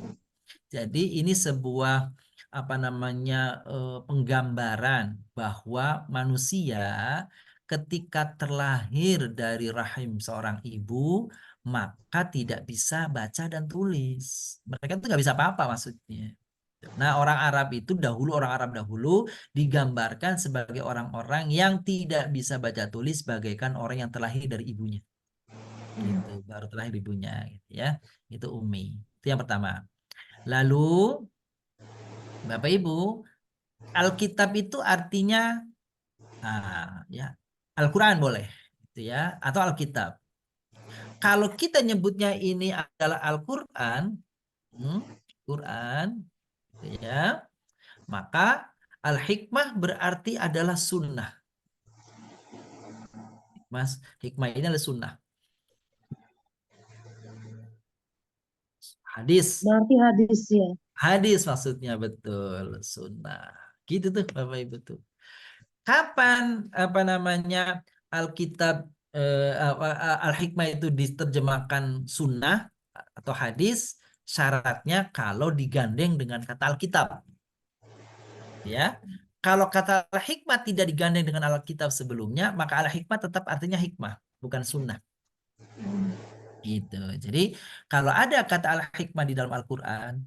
Jadi ini sebuah apa namanya penggambaran bahwa manusia ketika terlahir dari rahim seorang ibu maka tidak bisa baca dan tulis. Mereka itu nggak bisa apa-apa maksudnya. Nah, orang Arab itu dahulu, orang Arab dahulu digambarkan sebagai orang-orang yang tidak bisa baca tulis bagaikan orang yang terlahir dari ibunya. Gitu, baru terlahir ibunya gitu ya. Itu ummi. Itu yang pertama. Lalu Bapak Ibu, Alkitab itu artinya ya Al-Qur'an boleh gitu ya, atau Alkitab. Kalau kita nyebutnya ini adalah Al-Qur'an, Quran gitu ya, maka Al-Hikmah berarti adalah sunnah. Hikmah ini adalah sunnah. Hadis. Berarti hadis ya. Hadis maksudnya betul, sunnah. Gitu tuh Bapak Ibu tuh. Kapan apa namanya Alkitab Al-Hikmah itu diterjemahkan sunnah atau hadis? Syaratnya kalau digandeng dengan kata Alkitab. Ya. Kalau kata Al-Hikmah tidak digandeng dengan Alkitab sebelumnya, maka Al-Hikmah tetap artinya hikmah, bukan sunnah. Gitu. Jadi kalau ada kata Al-Hikmah di dalam Al-Quran,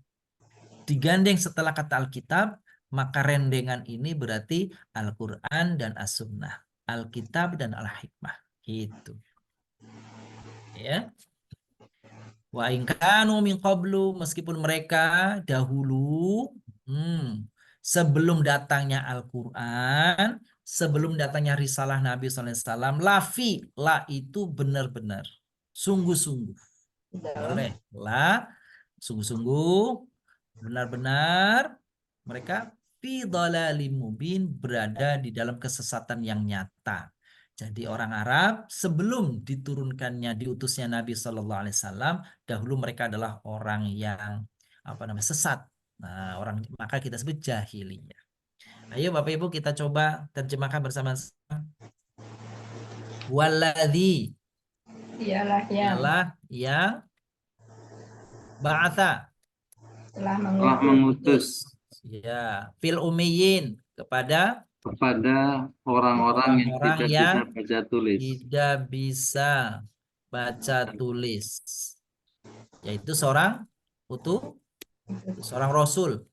digandeng setelah kata Alkitab, maka rendengan ini berarti Al-Quran dan As-Sunnah. Alkitab dan Al-Hikmah. Gitu. Ya. Wa in kanu min qablu, meskipun mereka dahulu sebelum datangnya Al-Quran, sebelum datangnya risalah Nabi SAW, lafi, la itu benar-benar, sungguh-sungguh. Boleh, la, sungguh-sungguh, benar-benar mereka fi dhalalim mubin, berada di dalam kesesatan yang nyata. Jadi orang Arab sebelum diturunkannya diutusnya Nabi Shallallahu Alaihi Wasallam, dahulu mereka adalah orang yang apa namanya sesat. Nah, maka kita sebut jahiliyah. Ayo Bapak Ibu kita coba terjemahkan bersama-sama. Waladhi Ialah yang ba'atha telah mengutus ya fil ummiyin kepada orang-orang yang orang-orang tidak bisa baca tulis. tidak bisa baca tulis, yaitu seorang seorang rasul.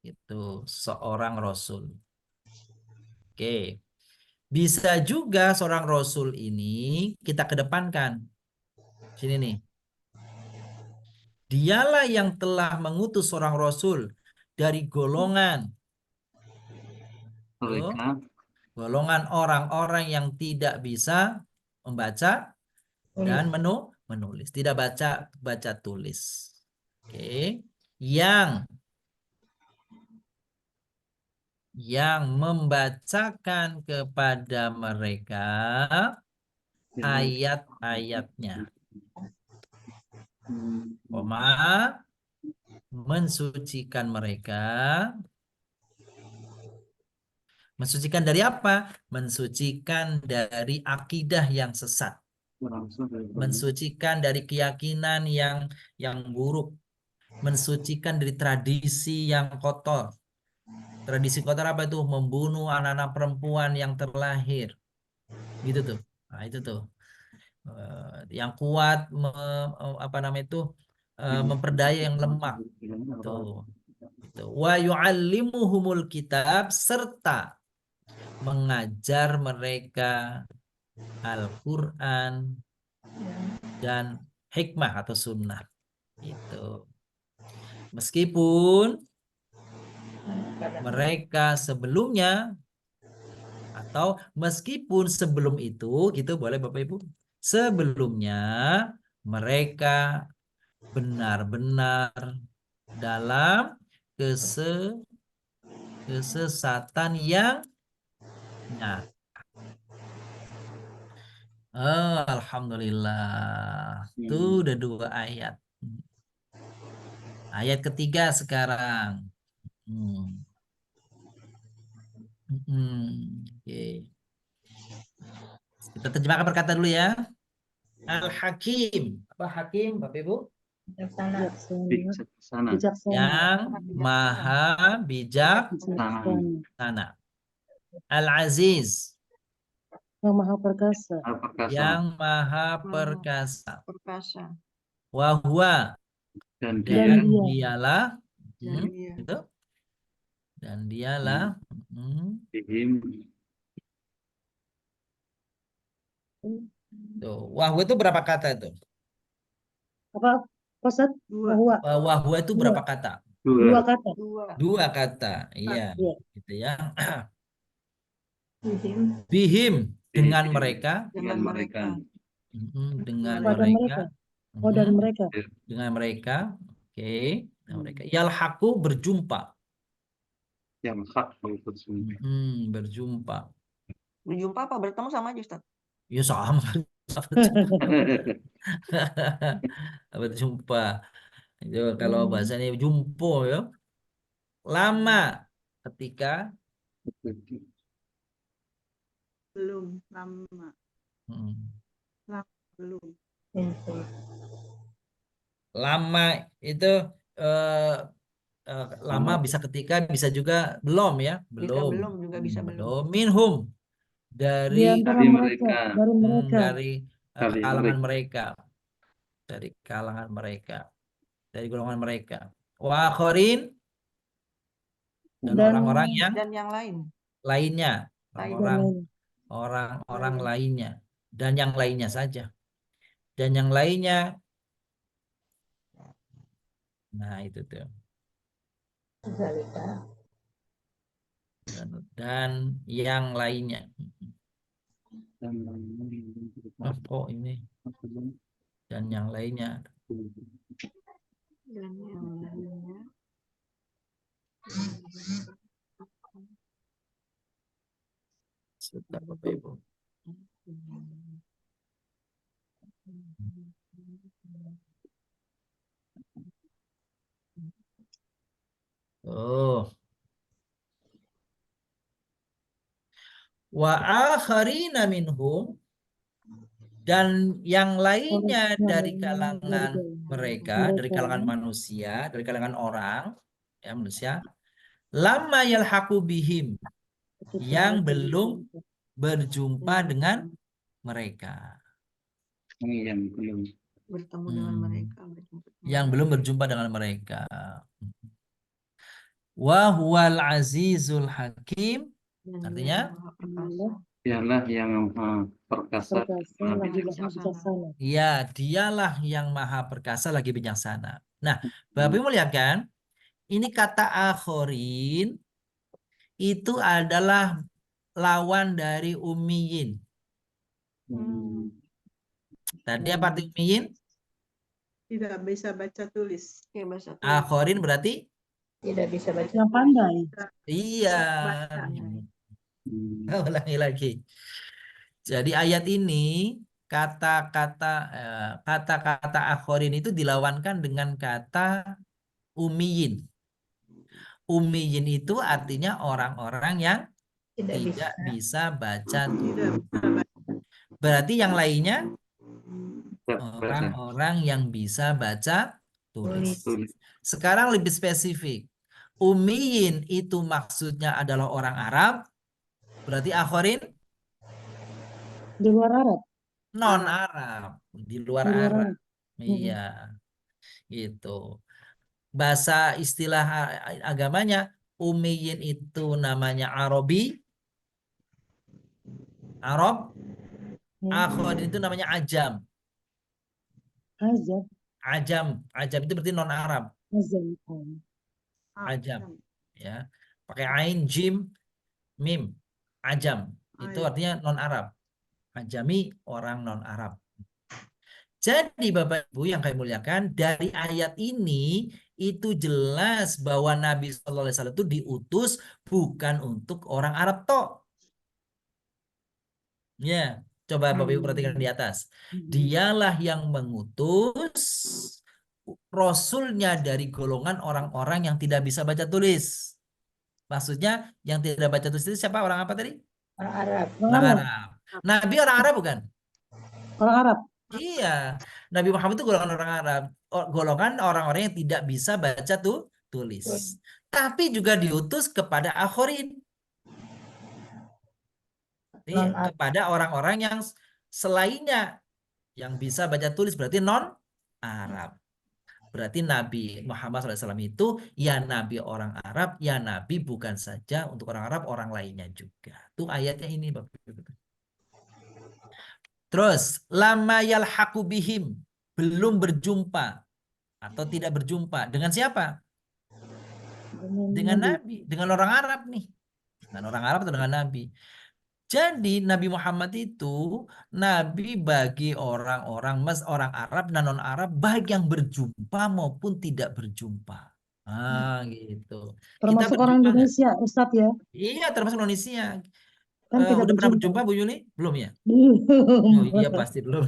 Itu seorang rasul. Oke. Bisa juga seorang rasul ini kita kedepankan. Sini nih. Dialah yang telah mengutus seorang rasul dari golongan golongan orang-orang yang tidak bisa membaca dan menulis, tidak baca tulis. Oke. Yang membacakan kepada mereka ayat-ayatnya, mensucikan mereka. Mensucikan dari apa? Mensucikan dari akidah yang sesat. Mensucikan dari keyakinan yang buruk. Mensucikan dari tradisi yang kotor. Tradisi kotor apa itu? Membunuh anak-anak perempuan yang terlahir. Gitu tuh. Nah, itu tuh. Yang kuat apa namanya itu? Memperdaya yang lemah. Tuh. Itu. Wa yu'allimuhumul kitab serta mengajar mereka Al-Qur'an dan hikmah atau sunnah. Itu. Meskipun mereka sebelumnya atau meskipun sebelum itu, gitu boleh Bapak Ibu. Sebelumnya mereka benar-benar dalam kesesatan yang nyata. Alhamdulillah. Itu udah 2 ayat. Ayat ketiga sekarang. Oke. Kita terjemahkan perkataan dulu ya. Al-Hakim. Apa Hakim, Bapak Ibu? Bijaksana. Yang maha bijaksana. Al-Aziz. Yang maha perkasa. Yang maha perkasa. Perkasa. Wahwa. Dan Dan dia dialah. Dan dia. Gitu. Dan dialah. bihim. Tuh. Wahwa itu berapa kata itu? Apa? Ustaz? Dua. Wahwa itu berapa kata? 2 Dua. kata. 2 kata. Iya. Iya. Gitu ya. Bihim. Bihim. Dengan mereka. Dengan mereka. Dengan Kepada mereka. mereka. Oh, dari mereka. Dengan mereka. Oke. Dengan mereka. Yalhaqu berjumpa. Yang hak berjumpa. Berjumpa. Berjumpa apa bertemu sama aja Ustaz? Ya sama. Berjumpa. Itu kalau bahasanya jumpo ya. Lama ketika Belum. Lama. Belum. lama itu lama bisa ketika, bisa juga belum ya. Bisa Belum. belum juga bisa belum. Belum. Minhum. Di Dari antara mereka. Dari mereka. dari kalangan mereka. Dari kalangan mereka. Dari golongan mereka. Wa akharin. Dan orang-orang yang dan yang lain. Lainnya. Orang-orang Lain. lainnya. Dan yang lainnya saja. Dan yang lainnya. Nah itu tuh. Dan yang lainnya. Oh ini. Dan yang lainnya. Dan yang lainnya. Sebentar Bapak Ibu. Oh. Wa akharina minhum. Dan yang lainnya dari kalangan mereka, dari kalangan manusia, dari kalangan orang, ya manusia, lama yalhaqu bihim, yang belum berjumpa dengan mereka. Yang belum bertemu dengan mereka. Yang belum berjumpa dengan mereka. Wa huwal azizul hakim, artinya dialah yang maha perkasa. Ya, dialah yang maha perkasa lagi bijaksana. Nah, Bapak Ibu lihat kan, ini kata akhorin itu adalah lawan dari ummiyin. Tadi apa arti ummiyin? Tidak bisa baca tulis. Akhorin berarti? Tidak bisa baca. Yang pandai. Iya. Ulangi lagi. Jadi ayat ini kata-kata akhorin itu dilawankan dengan kata ummiyin. Ummiyin itu artinya orang-orang yang tidak bisa baca tulis. Berarti yang lainnya orang-orang yang bisa baca tulis. Sekarang lebih spesifik. Ummiyin itu maksudnya adalah orang Arab, berarti akhirin Di luar Arab. non Arab, di luar Di luar Arab. Arab. Iya, gitu. Bahasa istilah agamanya Ummiyin itu namanya Arabi, Arab, akhirin itu namanya Ajam. Azab. Ajam itu berarti non Arab. Azab. Ajam, ya, pakai ain, jim, mim, ajam itu artinya non Arab. Ajami orang non Arab. Jadi Bapak Ibu yang kami muliakan, dari ayat ini itu jelas bahwa Nabi SAW itu diutus bukan untuk orang Arab toh. Ya, coba Bapak Ibu perhatikan di atas. Dialah yang mengutus Rasulnya dari golongan orang-orang yang tidak bisa baca tulis. Maksudnya yang tidak baca tulis itu siapa? Orang apa tadi? Orang Arab. Orang Arab. Nabi orang Arab bukan? Orang Arab. Iya. Nabi Muhammad itu golongan orang Arab. Golongan orang-orang yang tidak bisa baca tulis. Tapi juga diutus kepada akhirin. Kepada orang-orang yang selainnya yang bisa baca tulis, berarti non Arab. Berarti Nabi Muhammad SAW itu ya Nabi orang Arab, ya Nabi bukan saja untuk orang Arab, orang lainnya juga. Itu ayatnya ini, Bapak Ibu. Terus lama yalhaqu bihim, belum berjumpa atau tidak berjumpa dengan siapa? Dengan Nabi, dengan orang Arab nih. Dengan orang Arab atau dengan Nabi. Jadi Nabi Muhammad itu Nabi bagi orang-orang orang Arab dan non-Arab, baik yang berjumpa maupun tidak berjumpa. Gitu. Termasuk orang Indonesia, Ustadz ya? Iya, termasuk Indonesia. Kan Udah pernah berjumpa Bu Yuli? Belum ya? Belum. Oh iya pasti belum.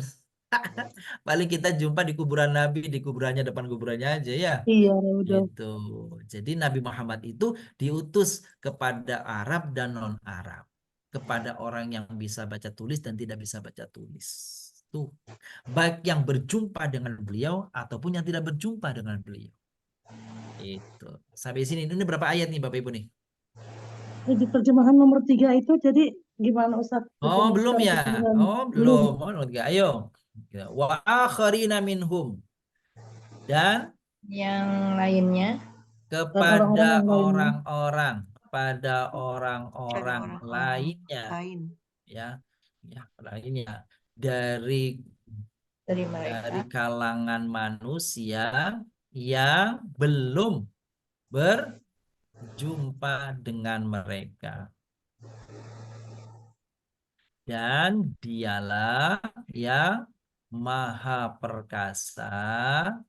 Paling kita jumpa di kuburan Nabi, di kuburannya, depan kuburannya aja ya. Iya, udah. Gitu. Jadi Nabi Muhammad itu diutus kepada Arab dan non-Arab. Kepada orang yang bisa baca tulis dan tidak bisa baca tulis. Tuh. Baik yang berjumpa dengan beliau ataupun yang tidak berjumpa dengan beliau. Itu. Sampai sini ini berapa ayat nih Bapak Ibu nih? Di terjemahan nomor 3 itu jadi gimana Ustaz? Oh, belum ya? Oh, belum. Oh, nomor 3. Ayo. Wa akharina minhum. Dan yang lainnya kepada orang-orang lainnya ya lainnya dari kalangan manusia yang belum berjumpa dengan mereka, dan dialah yang maha perkasa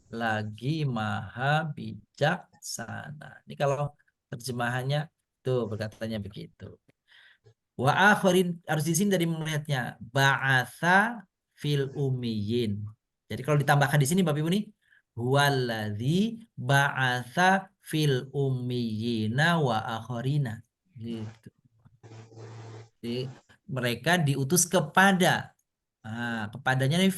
lagi maha bijaksana. Ini kalau terjemahannya tuh berkatanya begitu. Wa akhirin, harus di sini dari melihatnya ba'atsa fil ummiyin. Jadi kalau ditambahkan di sini Bapak Ibu nih, huwallazi ba'atsa fil ummiyina wa akhirina. Gitu. Jadi mereka diutus kepada kepadanya nih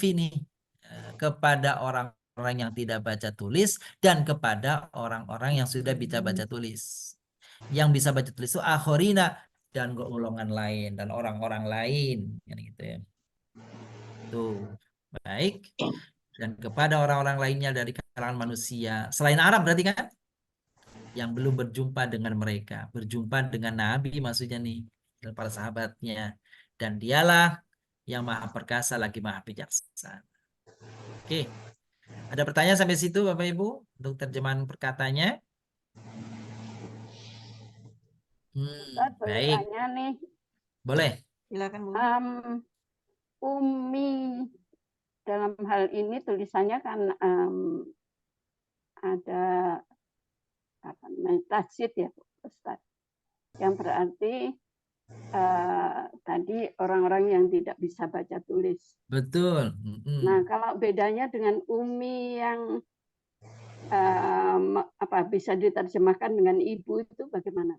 kepada orang yang tidak baca tulis dan kepada orang-orang yang sudah bisa baca tulis. Yang bisa baca tulis itu akhirina dan golongan lain dan orang-orang lain, gitu ya. Tuh, baik. Dan kepada orang-orang lainnya dari kalangan manusia selain Arab berarti kan? Yang belum berjumpa dengan mereka, berjumpa dengan Nabi maksudnya nih, dan para sahabatnya. Dan dialah yang maha perkasa lagi maha bijaksana. Oke. Ada pertanyaan sampai situ Bapak Ibu untuk terjemahan perkatanya? Baik. Tanya nih. Boleh. Silakan Bu. Ummi dalam hal ini tulisannya kan ada apa namanya tasjid ya Ustaz. Yang berarti tadi orang-orang yang tidak bisa baca tulis. Betul. Nah, kalau bedanya dengan ummi yang bisa diterjemahkan dengan ibu itu bagaimana?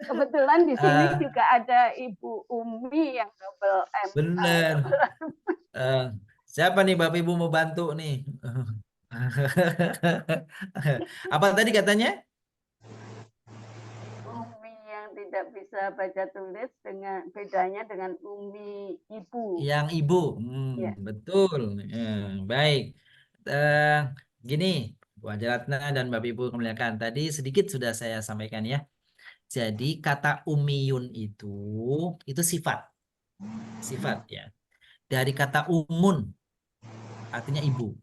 Kebetulan di sini juga ada Ibu Umi yang double M. Benar. Siapa nih Bapak Ibu mau bantu nih? Apa tadi katanya? Umi yang tidak bisa baca tulis dengan bedanya dengan umi ibu. Yang ibu. Ya. Betul. Baik. Eh, Gini, Bu Haja Ratna dan Bapak Ibu kemuliaan, tadi sedikit sudah saya sampaikan ya. Jadi kata umiyun itu sifat. Sifat ya. Dari kata umun, artinya ibu.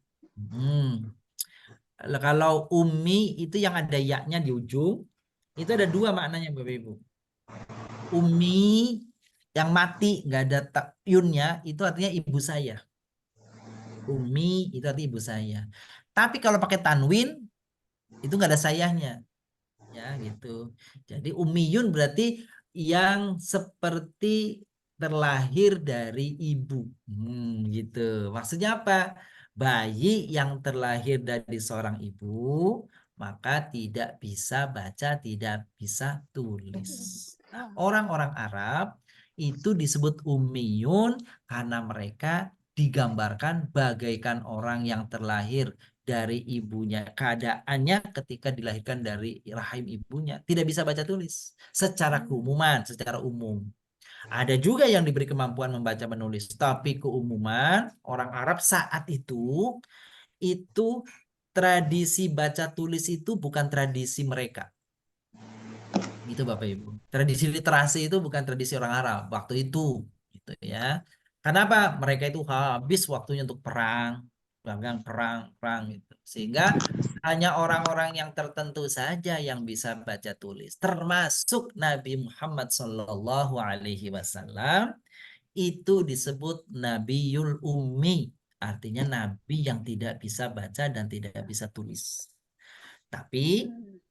Kalau umi itu yang ada yaknya di ujung, itu ada dua maknanya Bapak Ibu. Umi yang mati nggak ada yunnya itu artinya ibu saya. Umi itu artinya ibu saya. Tapi kalau pakai tanwin itu nggak ada sayahnya, ya gitu. Jadi umiyun berarti yang seperti terlahir dari ibu, gitu. Maksudnya apa? Bayi yang terlahir dari seorang ibu maka tidak bisa baca, tidak bisa tulis. Nah, orang-orang Arab itu disebut ummiyun karena mereka digambarkan bagaikan orang yang terlahir dari ibunya. Keadaannya ketika dilahirkan dari rahim ibunya tidak bisa baca tulis secara keumuman, secara umum. Ada juga yang diberi kemampuan membaca menulis, tapi keumuman orang Arab saat itu tradisi baca tulis itu bukan tradisi mereka. Gitu Bapak Ibu. Tradisi literasi itu bukan tradisi orang Arab waktu itu, gitu ya. Kenapa? Mereka itu habis waktunya untuk perang, perang gitu. Sehingga hanya orang-orang yang tertentu saja yang bisa baca tulis, termasuk Nabi Muhammad SAW itu disebut Nabiul Ummi, artinya nabi yang tidak bisa baca dan tidak bisa tulis. Tapi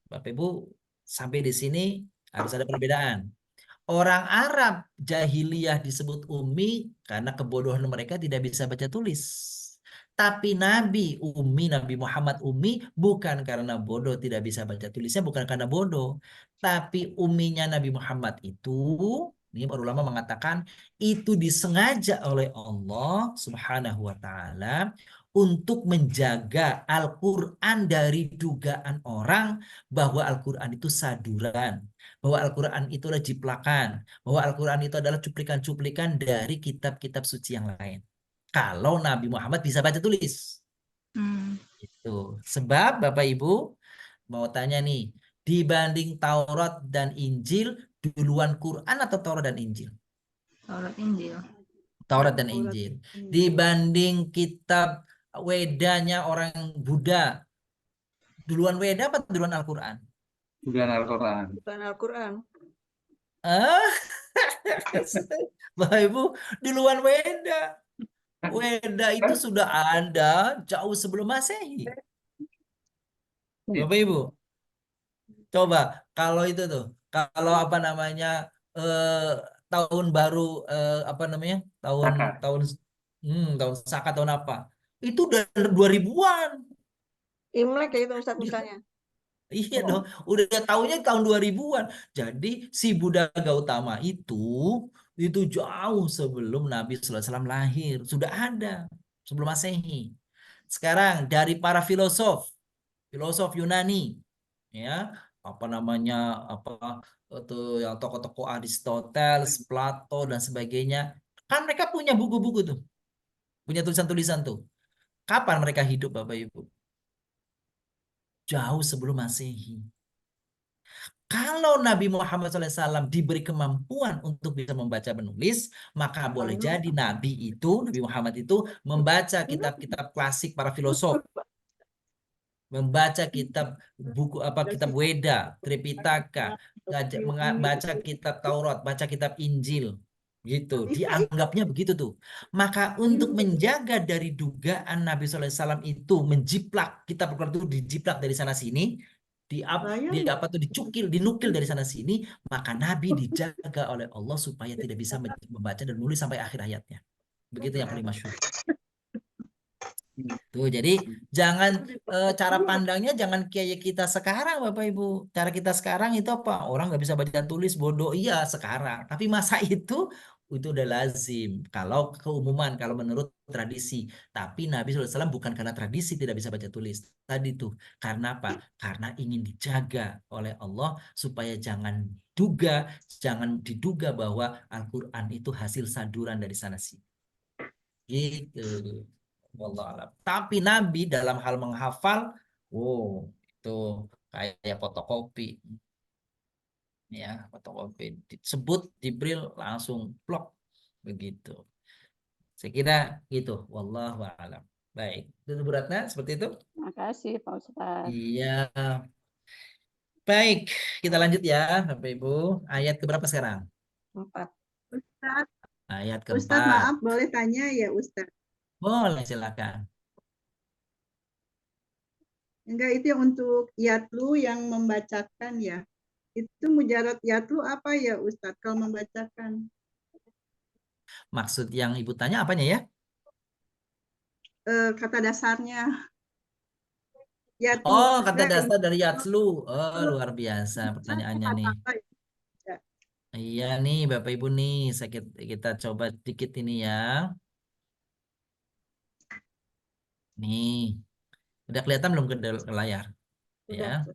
Bapak Ibu sampai di sini harus ada perbedaan. Orang Arab jahiliyah disebut ummi karena kebodohan mereka tidak bisa baca tulis. Tapi Nabi Muhammad ummi bukan karena bodoh tidak bisa baca tulisnya, bukan karena bodoh. Tapi umminya Nabi Muhammad ini para ulama mengatakan itu disengaja oleh Allah Subhanahu wa taala untuk menjaga Al-Quran dari dugaan orang bahwa Al-Quran itu saduran, bahwa Al-Quran itu adalah jiplakan, bahwa Al-Quran itu adalah cuplikan-cuplikan dari kitab-kitab suci yang lain. Kalau Nabi Muhammad bisa baca tulis. Itu. Sebab Bapak Ibu mau tanya nih, dibanding Taurat dan Injil, duluan Quran atau Taurat dan Injil? Taurat Injil. Taurat dan Injil. Dibanding kitab Wedanya orang Buddha, duluan Weda apa duluan Al-Quran? Duluan Al-Quran. Bukan Al-Quran. Bapak Ibu, duluan Weda. Weda itu sudah ada jauh sebelum Masehi. Bapak Ibu, coba kalau itu tuh, kalau apa namanya tahun baru apa namanya tahun Saka tahun apa? Itu udah 2000-an. Imlek ya itu Ustaz misalnya. Iya dong, udah tahunya tahun 2000-an. Jadi si Buddha Gautama itu jauh sebelum Nabi SAW lahir. Sudah ada sebelum Masehi. Sekarang dari para filosof Yunani, ya apa namanya itu yang tokoh-tokoh Aristoteles, Plato dan sebagainya, kan mereka punya buku-buku tuh, punya tulisan-tulisan tuh. Kapan mereka hidup Bapak Ibu? Jauh sebelum Masehi. Kalau Nabi Muhammad SAW diberi kemampuan untuk bisa membaca menulis, maka boleh jadi Nabi Muhammad itu membaca kitab-kitab klasik para filosof, membaca kitab Weda, Tripitaka, baca kitab Taurat, baca kitab Injil, gitu. Dianggapnya begitu tuh. Maka untuk menjaga dari dugaan Nabi SAW itu menjiplak kitab Al-Quran itu dijiplak dari sana sini, dinukil dari sana sini, maka Nabi dijaga oleh Allah supaya tidak bisa membaca dan menulis sampai akhir hayatnya. Begitu yang paling masyhur. Tuh, jadi jangan cara pandangnya jangan kayak kita sekarang Bapak Ibu. Cara kita sekarang itu apa? Orang nggak bisa baca tulis, bodoh. Iya sekarang. Tapi masa itu itu udah lazim. Kalau keumuman, kalau menurut tradisi. Tapi Nabi SAW bukan karena tradisi tidak bisa baca tulis. Tadi tuh, karena apa? Karena ingin dijaga oleh Allah supaya jangan diduga bahwa Al-Quran itu hasil saduran dari sana sih. Gitu. Wallah alam. Tapi Nabi dalam hal menghafal, wow, itu kayak fotokopi. Ya, fotokopi. Disebut Jibril langsung plok begitu. Saya kira gitu. Wallahu a'lam. Baik, itu Bu Ratna seperti itu. Makasih Pak Ustadz. Iya. Baik, kita lanjut ya, Bapak Ibu. Ayat keberapa sekarang? 4. Ustadz, Ayat Ustadz keempat. maaf boleh tanya ya Ustadz. Boleh, silakan. Enggak, itu yang untuk Yatlu yang membacakan ya. Itu mujarad Yatlu apa ya Ustadz kalau membacakan? Maksud yang Ibu tanya apanya ya? Kata dasarnya. Yatlu Oh, kata ada dasar dari Yatslu. Oh, luar biasa pertanyaannya nih. apa ya? Iya nih, Bapak Ibu nih, kita coba dikit ini ya. Nih, udah kelihatan belum ke layar? Ya, Sudah.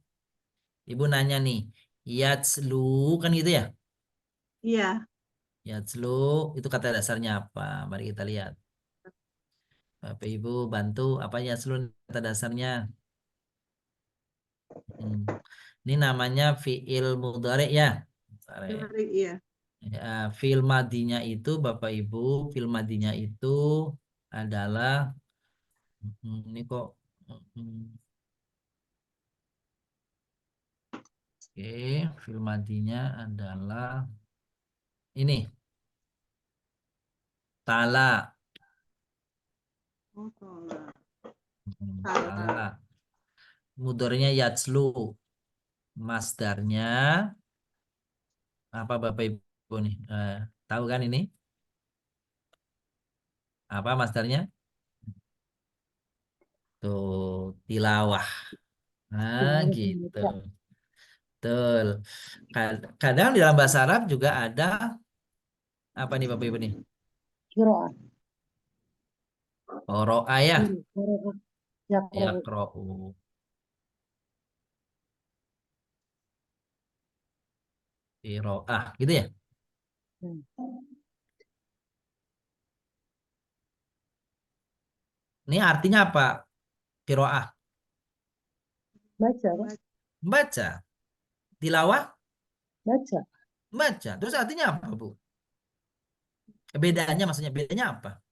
Ibu nanya nih, Yatslu kan gitu ya? Iya. Yatslu itu kata dasarnya apa? Mari kita lihat. Bapak Ibu bantu apa Yatslu kata dasarnya? Hmm. Ini namanya fiil mudhari ya. Mudhari. Iya. Ya, fiil madinya itu Bapak Ibu, fiil madinya itu adalah ini kok oke, fiil madinya adalah ini tala. Oh, tolak. Tala. Mudhari'nya yatslu. Masdarnya apa Bapak Ibu nih? Tahu kan ini? Apa masdarnya? Tuh, tilawah. Nah, gitu. Betul. Kadang di dalam bahasa Arab juga ada apa nih Bapak Ibu nih? Qiraah. Qoro'a ya. Qiraah. Yaqra'u. Yaqra'u. Qiraah gitu ya. Ini artinya apa? Qiraah. Baca, Pak. Baca. Tilawah. Baca. Baca. Terus artinya apa, Bu? Bedanya maksudnya bedanya apa?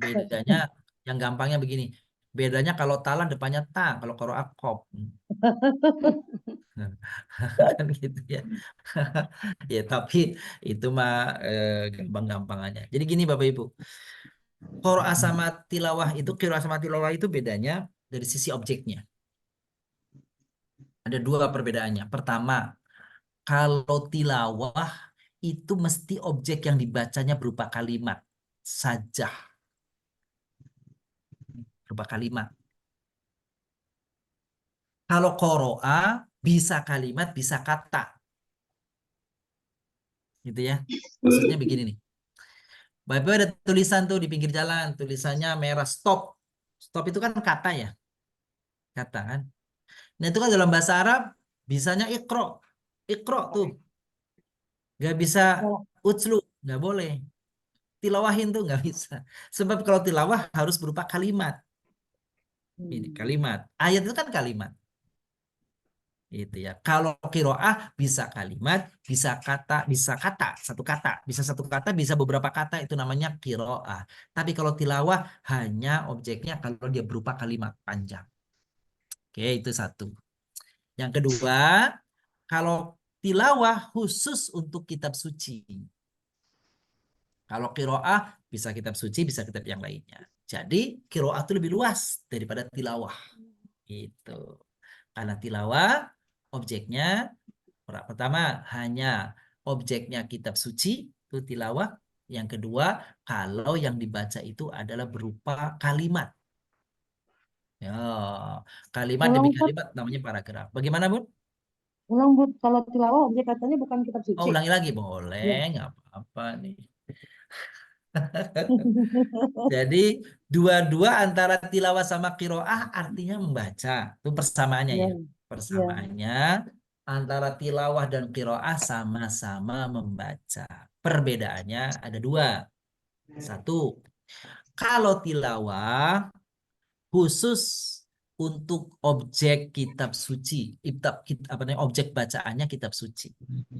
Bedanya yang gampangnya begini. Bedanya kalau talan depannya ta, kalau qiraah qaf. Kan gitu ya. Ya, tapi itu mah gampang-gampangannya. Jadi gini Bapak Ibu. Qiraah sama tilawah itu qiraah sama tilawah itu bedanya dari sisi objeknya. Ada dua perbedaannya. Pertama, kalau tilawah itu mesti objek yang dibacanya berupa kalimat saja. Berupa kalimat. Kalau qoro'a bisa kalimat, bisa kata. Gitu ya. Maksudnya begini nih. Bapak ada tulisan tuh di pinggir jalan, tulisannya merah stop. Stop itu kan kata ya. Kata kan. Nah itu kan dalam bahasa Arab bisanya ikro. Ikro tuh. Gak bisa utslu. Gak boleh. Tilawahin tuh gak bisa. Sebab kalau tilawah harus berupa kalimat. Ini kalimat. Ayat itu kan kalimat. Itu ya. Kalau kiroah bisa kalimat, bisa kata, satu kata, bisa satu kata, bisa beberapa kata itu namanya kiroah. Tapi kalau tilawah hanya objeknya kalau dia berupa kalimat panjang. Oke, itu satu. Yang kedua, kalau tilawah khusus untuk kitab suci. Kalau kiroah bisa kitab suci, bisa kitab yang lainnya. Jadi kiroah itu lebih luas daripada tilawah. Gitu. Karena tilawah objeknya pertama hanya objeknya kitab suci itu tilawah. Yang kedua kalau yang dibaca itu adalah berupa kalimat. Ya, kalimat demi kalimat namanya paragraf. Bagaimana, Bun? Ulang Bu, kalau tilawah objek katanya bukan kitab Oh, suci. ulangi lagi Ya. boleh, nggak apa-apa nih. Jadi dua-dua antara tilawah sama qiraah artinya membaca. Itu persamaannya Ya. ya. Ya. Persamaannya antara tilawah dan qiraah sama-sama membaca. Perbedaannya ada dua. Satu, kalau tilawah khusus untuk objek kitab suci, apa namanya, objek bacaannya kitab suci.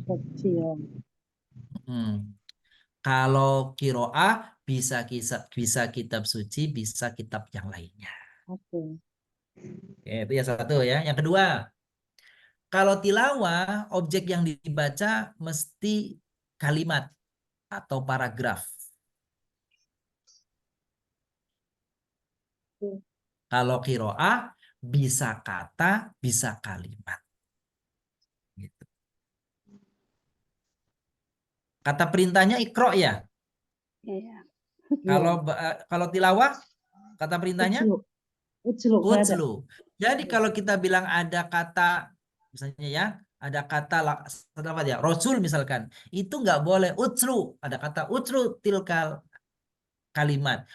Suci ya. Hmm. Kalau kiroah bisa kitab suci, bisa kitab yang lainnya. Oke. Oke, itu ya satu ya. Yang kedua, kalau tilawah objek yang dibaca mesti kalimat atau paragraf. Oke. Kalau kiroah bisa kata, bisa kalimat. Gitu. Kata perintahnya ikro ya. Iya. Kalau tilawah kata perintahnya Utslu. Utslu, nggak ada. utslu. Jadi kalau kita bilang ada kata misalnya ya, ada kata apa ya, Rasul misalkan, itu nggak boleh utslu. Ada kata utslu tilkal kalimat.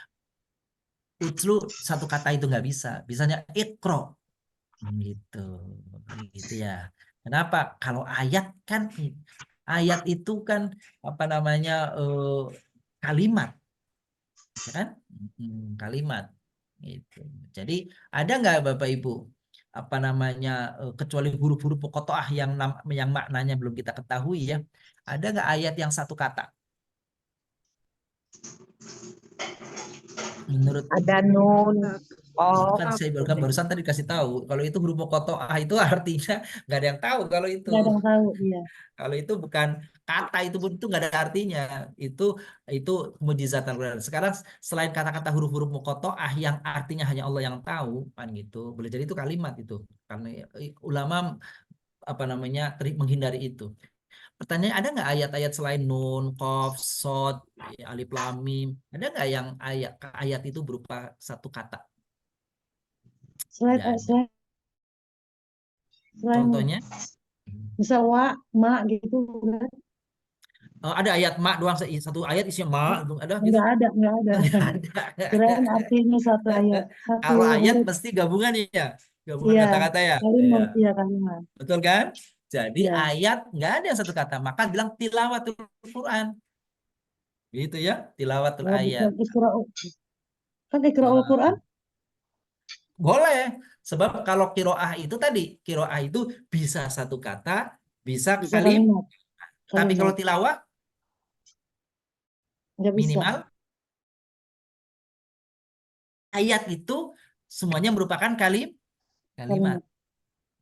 Utslu satu kata itu nggak bisa. Bisanya ikro. Gitu. Gitu ya. Kenapa? Kalau ayat itu kan apa namanya kalimat, ya kan? Kalimat. Gitu. Jadi ada nggak Bapak Ibu apa namanya kecuali huruf-huruf muqatta'ah yang maknanya belum kita ketahui ya? Ada nggak ayat yang satu kata? Menurut Ada nun, itu qaf, kan saya barusan tadi kasih tahu kalau itu huruf muqatta'ah itu artinya nggak ada yang tahu kalau itu. Nggak ada yang tahu, iya. Kalau itu bukan kata itu pun itu nggak ada artinya. Itu mukjizat Al-Quran. Sekarang selain kata-kata huruf-huruf muqatta'ah yang artinya hanya Allah yang tahu kan gitu. Boleh jadi itu kalimat itu. Karena ulama apa namanya menghindari itu. Pertanyaannya ada nggak ayat-ayat selain nun, qaf, shad, alif lam mim? Ada nggak yang ayat itu berupa satu kata? Selain, Tidak ada. selain Contohnya? misal wa, ma gitu kan? Ada ayat ma doang, satu ayat isinya ma, ada gitu? Nggak ada, nggak ada. Nggak ada. Kirain artinya satu ayat, satu Kalau ayat huruf. pasti gabungan ya, gabungan Iya, kata-kata ya. kalimat, Iya. iya kalimat. Betul kan? Jadi Iya. ayat nggak ada yang satu kata, maka bilang tilawatul Quran. Gitu ya, tilawatul Oh, ayat. bukan Iqra'u. Kan Iqra'ul Quran? Boleh, sebab kalau kiroah itu tadi, kiroah itu bisa satu kata, bisa Bisa kalimat. tapi kalau Kalimat. tilawah Nggak bisa. minimal ayat itu semuanya merupakan kalimat. Kalimat.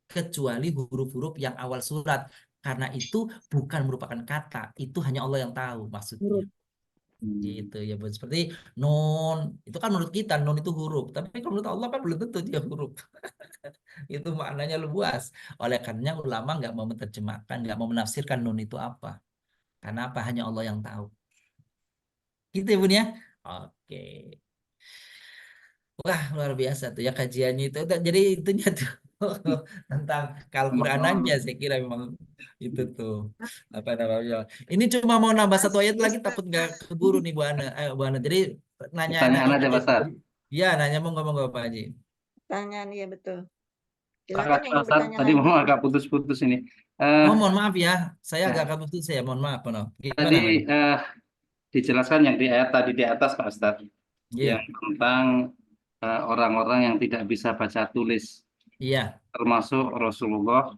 Kecuali huruf-huruf yang awal surat, karena itu bukan merupakan kata, itu hanya Allah yang tahu maksudnya. Huruf. Gitu ya, Bu. Seperti nun itu kan menurut kita nun itu huruf, tapi kalau menurut Allah kan belum tentu dia huruf. Itu maknanya luas. Oleh karenanya ulama nggak mau menerjemahkan, nggak mau menafsirkan nun itu apa, karena apa, hanya Allah yang tahu. Gitu ya Bun ya. Oke. Wah, luar biasa tuh ya kajiannya itu. Jadi itunya tuh tentang Al-Quranannya saya kira memang itu tuh apa namanya. Ini cuma mau nambah satu ayat lagi, takut nggak keburu nih Bu Ana. Ayo Bu Ana. Jadi nanya Pertanyaan aja, Pak Ustaz. Iya, nanya mau ngomong Pak Haji. Pertanyaan, iya betul. Pak Silakan yang ingin Ustaz, bertanya tadi lagi. memang agak putus-putus ini. Oh, mohon maaf ya. Saya Ya. agak kabur saya. Mohon maaf, Pono. Gimana, Tadi Pak? dijelaskan yang di ayat tadi di atas, Pak Ustaz, Iya. yang tentang orang-orang yang tidak bisa baca tulis, Iya. termasuk Rasulullah,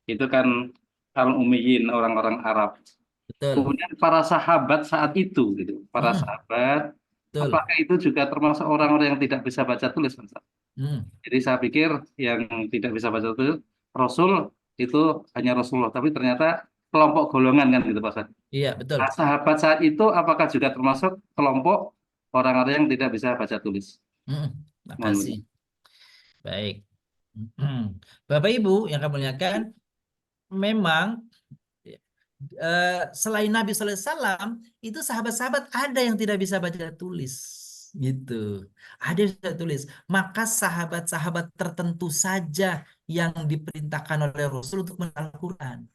itu kan al-ummiyin, orang-orang Arab. Betul. Kemudian para sahabat saat itu, gitu, para sahabat, Betul. apakah itu juga termasuk orang-orang yang tidak bisa baca tulis, Pak Ustaz? Jadi saya pikir yang tidak bisa baca tulis Rasul itu hanya Rasulullah, tapi ternyata kelompok golongan kan gitu Pak Ustaz. Iya, betul. Nah, sahabat saat itu apakah juga termasuk kelompok orang-orang yang tidak bisa baca tulis? Makasih. Baik. Bapak Ibu yang kami muliakan, memang selain Nabi SAW itu sahabat-sahabat ada yang tidak bisa baca tulis. Gitu. Ada yang tidak tulis. Maka sahabat-sahabat tertentu saja yang diperintahkan oleh Rasul untuk menghafal Al-Quran.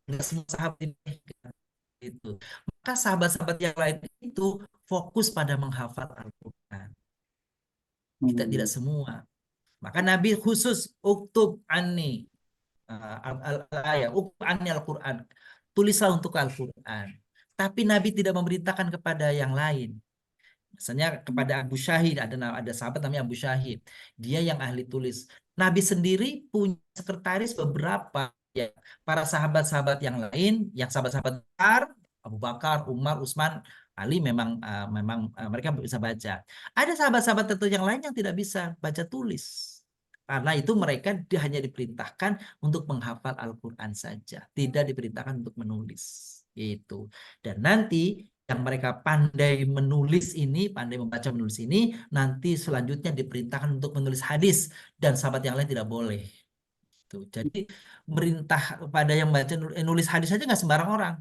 Nggak semua sahabat diberikan. Gitu. Maka sahabat-sahabat yang lain itu fokus pada menghafal Al-Quran. Kita tidak semua. Maka Nabi khusus uktub anni ayat uktub anni Al-Quran. Tulislah untuk Al-Quran. Tapi Nabi tidak memerintahkan kepada yang lain. Misalnya kepada Abu Syahid, ada sahabat namanya Abu Syahid. Dia yang ahli tulis. Nabi sendiri punya sekretaris beberapa ya. Para sahabat-sahabat yang lain, yang sahabat-sahabat besar, Abu Bakar, Umar, Utsman, Ali memang mereka bisa baca. Ada sahabat-sahabat tertentu yang lain yang tidak bisa baca tulis. Karena itu mereka hanya diperintahkan untuk menghafal Al-Quran saja, tidak diperintahkan untuk menulis. Itu. Dan nanti yang mereka pandai menulis ini, pandai membaca menulis ini, nanti selanjutnya diperintahkan untuk menulis hadis dan sahabat yang lain tidak boleh. Tuh. Jadi merintah pada yang baca nulis hadis saja nggak sembarang orang.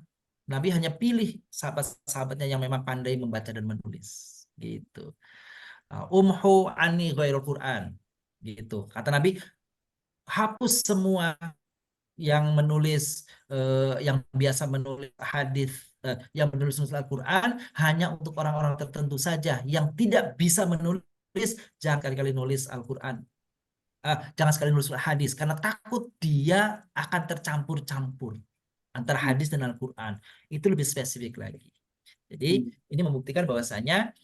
Nabi hanya pilih sahabat-sahabatnya yang memang pandai membaca dan menulis. Gitu. Umhu ani ghairul Quran. Gitu. Kata Nabi, hapus semua yang menulis yang biasa menulis hadis yang menulis Al-Quran hanya untuk orang-orang tertentu saja yang tidak bisa menulis. Jangan kali-kali nulis Al-Quran, jangan sekali nulis hadis karena takut dia akan tercampur-campur antara hadis dan Al-Quran. Itu lebih spesifik lagi. Jadi ini membuktikan bahwasanya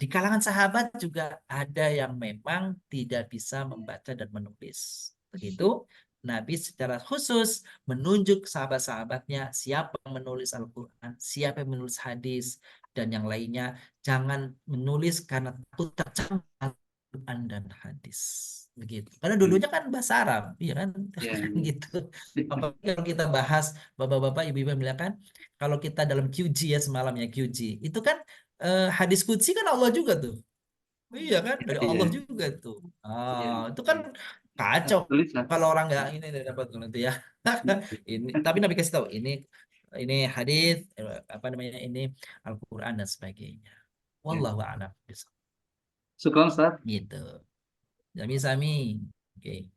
di kalangan sahabat juga ada yang memang tidak bisa membaca dan menulis. Begitu Nabi secara khusus menunjuk sahabat-sahabatnya siapa yang menulis Al-Quran, siapa yang menulis hadis, dan yang lainnya. Jangan menulis karena takut tercampur Al-Quran dan hadis. Begitu. Karena dulunya kan bahasa Arab, iya kan? Gitu. Apalagi kalau kita bahas bapak-bapak, ibu-ibu yang bilang kan, kalau kita dalam QG ya semalam ya QG, itu kan hadis qudsi kan Allah juga tuh. Iya kan? Dari Allah juga tuh. Itu kan kacau kalau orang nggak ini dapat nanti ya. Ini tapi Nabi kasih tahu ini hadis apa namanya ini Al-Qur'an dan sebagainya. Wallahu a'lam. Syukron, Ustaz. Gitu. Sami-sami. Oke.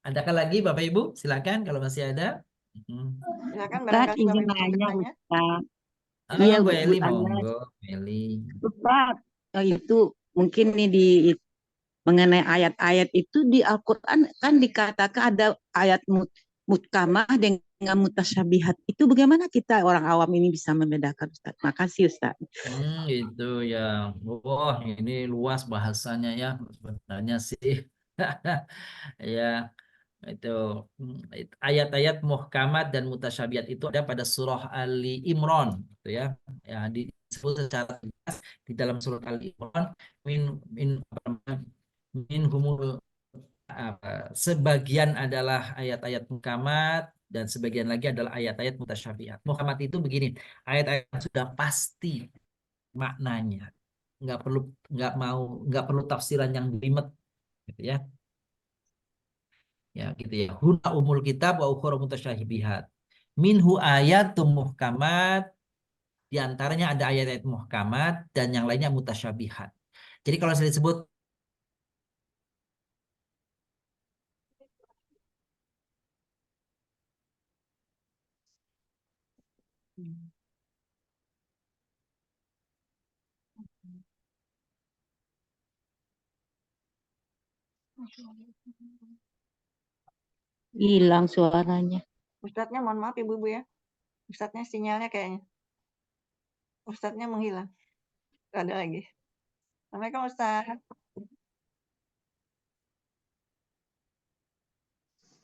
Adakah lagi Bapak Ibu? Silakan kalau masih ada. Silakan Ustaz, barangkali izin Bapak Ibu nanya, bertanya. Ustaz. Halo Iya, Bu Bu Eli, Anas. monggo Eli. Ustaz, itu mungkin nih mengenai ayat-ayat itu di Al-Quran kan dikatakan ada ayat mutkamah dengan mutasyabihat. Itu bagaimana kita orang awam ini bisa membedakan, Ustaz? Makasih, Ustaz. Itu ya. Wah, ini luas bahasanya ya. Sebenarnya sih. Ya, itu ayat-ayat muhkamat dan mutasyabihat itu ada pada surah Ali Imran gitu ya. Ya, disebut secara tegas di dalam surah Ali Imran min humul sebagian adalah ayat-ayat muhkamat dan sebagian lagi adalah ayat-ayat mutasyabihat. Muhkamat itu begini, ayat-ayat yang sudah pasti maknanya, nggak perlu tafsiran yang jelimet gitu ya. Ya gitu ya. Huna umul kitab wa ukhra mutasyabihat. Minhu ayatum muhkamat, di antaranya ada ayat-ayat muhkamat dan yang lainnya mutasyabihat. Jadi kalau saya disebut Hilang suaranya. Ustadznya mohon maaf Ibu-ibu ya. Ustadznya sinyalnya kayaknya. Ustadznya menghilang. Nggak ada lagi. Assalamualaikum Ustadz.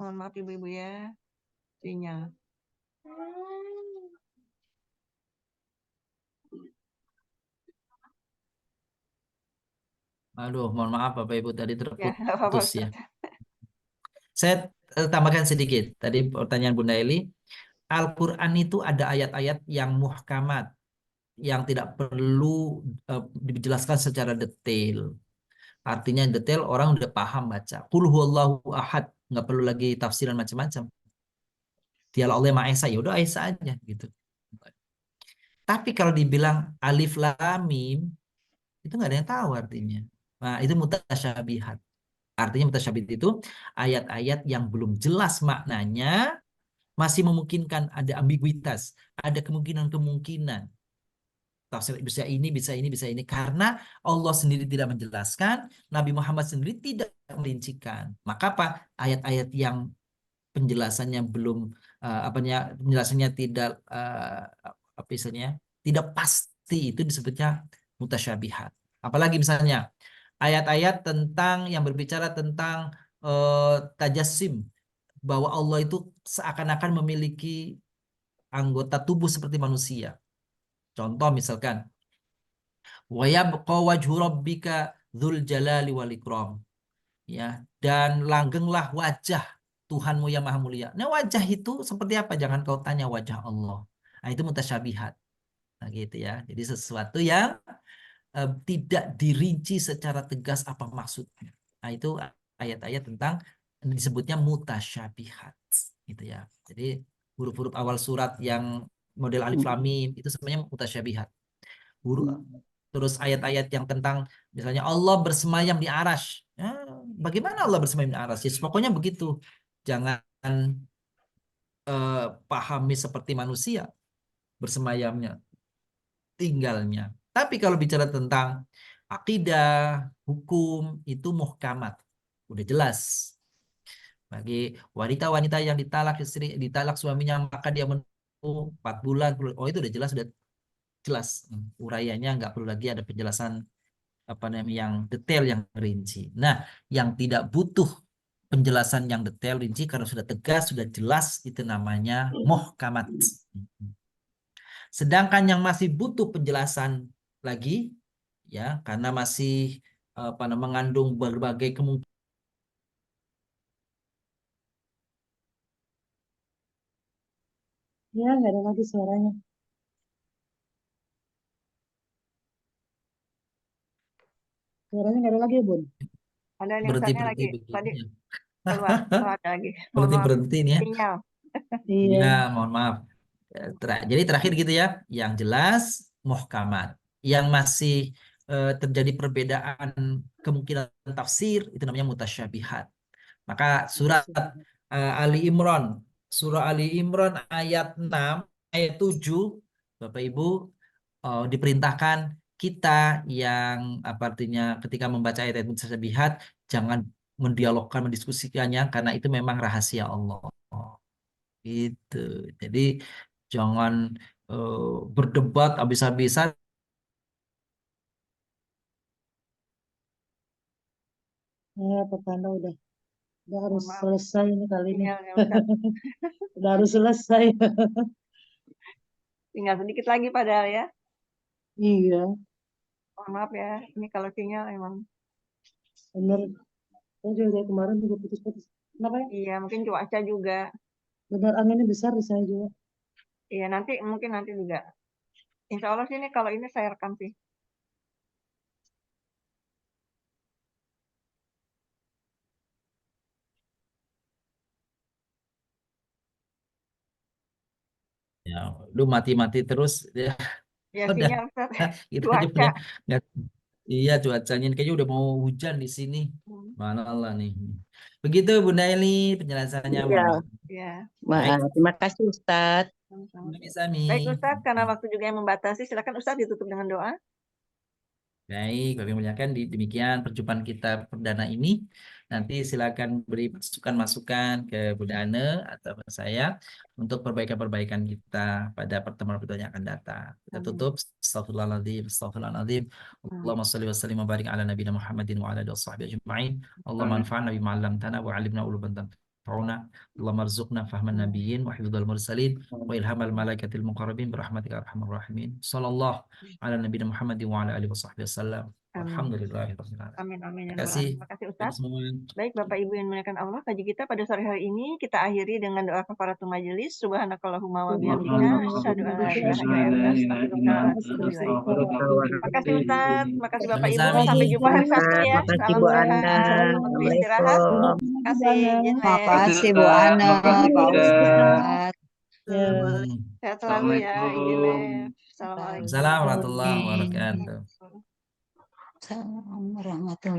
Mohon maaf Ibu-ibu ya. Sinyal. Aduh, mohon maaf Bapak Ibu tadi Ya, nggak apa-apa terputus ya. Ustadz. Saya tambahkan sedikit. Tadi pertanyaan Bunda Eli, Al-Quran itu ada ayat-ayat yang muhkamat, yang tidak perlu dijelaskan secara detail. Artinya detail orang udah paham baca. Qul huwallahu ahad, nggak perlu lagi tafsiran macam-macam. Dialah Allah Maha Esa, ya udah Esa aja gitu. Tapi kalau dibilang alif lam mim, Itu nggak ada yang tahu artinya. Nah, itu mutasyabihat. Artinya mutasyabihat itu ayat-ayat yang belum jelas maknanya, masih memungkinkan ada ambiguitas, ada kemungkinan-kemungkinan. Tafsir bisa ini, bisa ini, bisa ini. Karena Allah sendiri tidak menjelaskan, Nabi Muhammad sendiri tidak merincikan. Maka apa? Ayat-ayat yang penjelasannya belum penjelasannya tidak apa istilahnya? Tidak pasti, itu disebutnya mutasyabihat. Apalagi misalnya ayat-ayat tentang yang berbicara tentang tajassim, bahwa Allah itu seakan-akan memiliki anggota tubuh seperti manusia. Contoh misalkan, wa yabqa wajhu rabbika dzul jalali wal ikram. Ya, dan langgenglah wajah Tuhanmu yang maha mulia. Nah, wajah itu seperti apa? Jangan kau tanya wajah Allah. Nah, itu mutasyabihat. Nah, gitu ya. Jadi sesuatu yang tidak dirinci secara tegas apa maksudnya. Nah, itu ayat-ayat tentang disebutnya mutasyabihat. Gitu ya. Jadi huruf-huruf awal surat yang model alif lam mim itu sebenarnya mutasyabihat. Terus ayat-ayat yang tentang misalnya Allah bersemayam di arasy. Ya, bagaimana Allah bersemayam di arasy? Ya, pokoknya begitu. Jangan pahami seperti manusia bersemayamnya, tinggalnya. Tapi kalau bicara tentang akidah, hukum, itu muhkamat. Udah jelas. Bagi wanita-wanita yang ditalak suaminya, maka dia menunggu 4 bulan. Oh, itu udah jelas, sudah jelas. Uraiannya nggak perlu lagi ada penjelasan apa namanya yang detail, yang rinci. Nah, yang tidak butuh penjelasan yang detail rinci karena sudah tegas, sudah jelas, itu namanya muhkamat. Sedangkan yang masih butuh penjelasan lagi, ya, karena masih mengandung berbagai kemungkinan. Ya, nggak ada lagi suaranya. Suaranya nggak ada lagi ya, Bun? Ada yang Berhenti Ustaznya lagi begini tadi ya. keluar. Oh, ada lagi. Mohon maaf. Berhenti nih ya. Sinyal. Iya. Ya, mohon maaf. Jadi terakhir gitu ya, yang jelas muhkamat. Yang masih terjadi perbedaan kemungkinan tafsir itu namanya mutasyabihat. Maka surat Ali Imran, surah Ali Imran ayat 6, ayat 7, Bapak Ibu diperintahkan kita yang apa artinya ketika membaca ayat-ayat mutasyabihat jangan mendialogkan, mendiskusikannya karena itu memang rahasia Allah. Itu. Jadi jangan berdebat habis-habisan. Ya, petanda udah harus Mohon maaf. selesai ini kali ini. Sinyalnya Ustaz. Udah harus selesai. Tinggal sedikit lagi padahal ya. Iya, Mohon maaf ya. Ini kalau sinyal emang. bener. Saya juga dari kemarin juga putus-putus. Kenapa ya? Iya, mungkin cuaca juga. Benar anginnya besar di saya juga. Iya, mungkin nanti juga. Insya Allah sih ini kalau ini saya rekam sih. Ya, lu mati-mati terus ya. Ya Udah, sinyal Ustaz. kita aja Cuaca. punya iya cuacanya kayaknya udah mau hujan di sini. Hmm. Mana Allah nih. Begitu Bunda Eli penjelasannya, Iya. mohon maaf. Ya, Baik, Terima kasih Ustadz. sama-sama. Sami. Baik Ustaz, karena waktu juga yang membatasi, silakan Ustaz ditutup dengan doa. Baik, Bapak yang muliakan, demikian perjumpaan kita perdana ini. Nanti silakan beri masukan-masukan ke Bunda Ane atau ke saya untuk perbaikan-perbaikan kita pada pertemuan-pertemuan yang akan datang. Kita Amin. tutup. Astagfirullahaladzim, astagfirullahaladzim. Allahumma salli wa sallim wa barik ala nabiyina Muhammadin wa ala alihi wasahbihi ajma'in. Allahumma anfa'na bima 'allamtana wa 'allimna uluman tanfa'una. Allahumma arzuqna fahman nabiyyin wa hifdzal mursalin wa ilhamal malaikatil muqarrabin birahmatika arhamar rahimin. Sallallahu ala nabiyina Muhammadin wa ala alihi wasahbihi wasallam. Amin. Alhamdulillahirabbil alamin. Amin, amin. Ya Terima Rabbal kasih. Alamin. Terima kasih Ustaz. Semua. Baik Bapak Ibu yang dimuliakan Allah, kaji kita pada sore hari ini kita akhiri dengan doa kafaratul majelis. Subhanakallahumma wa bihamdika asyhadu an la ilaha illa anta astaghfiruka wa atubu ilaik. Makasih Ustaz, makasih Bapak Ibu. Sami-sami. Sampai jumpa hari Sabtu ya. Makasih Salam Bu sehat, Ana. waktu istirahat. Assalamualaikum. Terima kasih. Izin les. Makasih Bu Ana, Makasih, Pak Bunda. Ustadz. Ya. Sehat selalu ya. Izin les. Assalamualaikum. Assalamualaikum. Assalamualaikum warahmatullahi wabarakatuh. Assalamualaikum warahmatullahi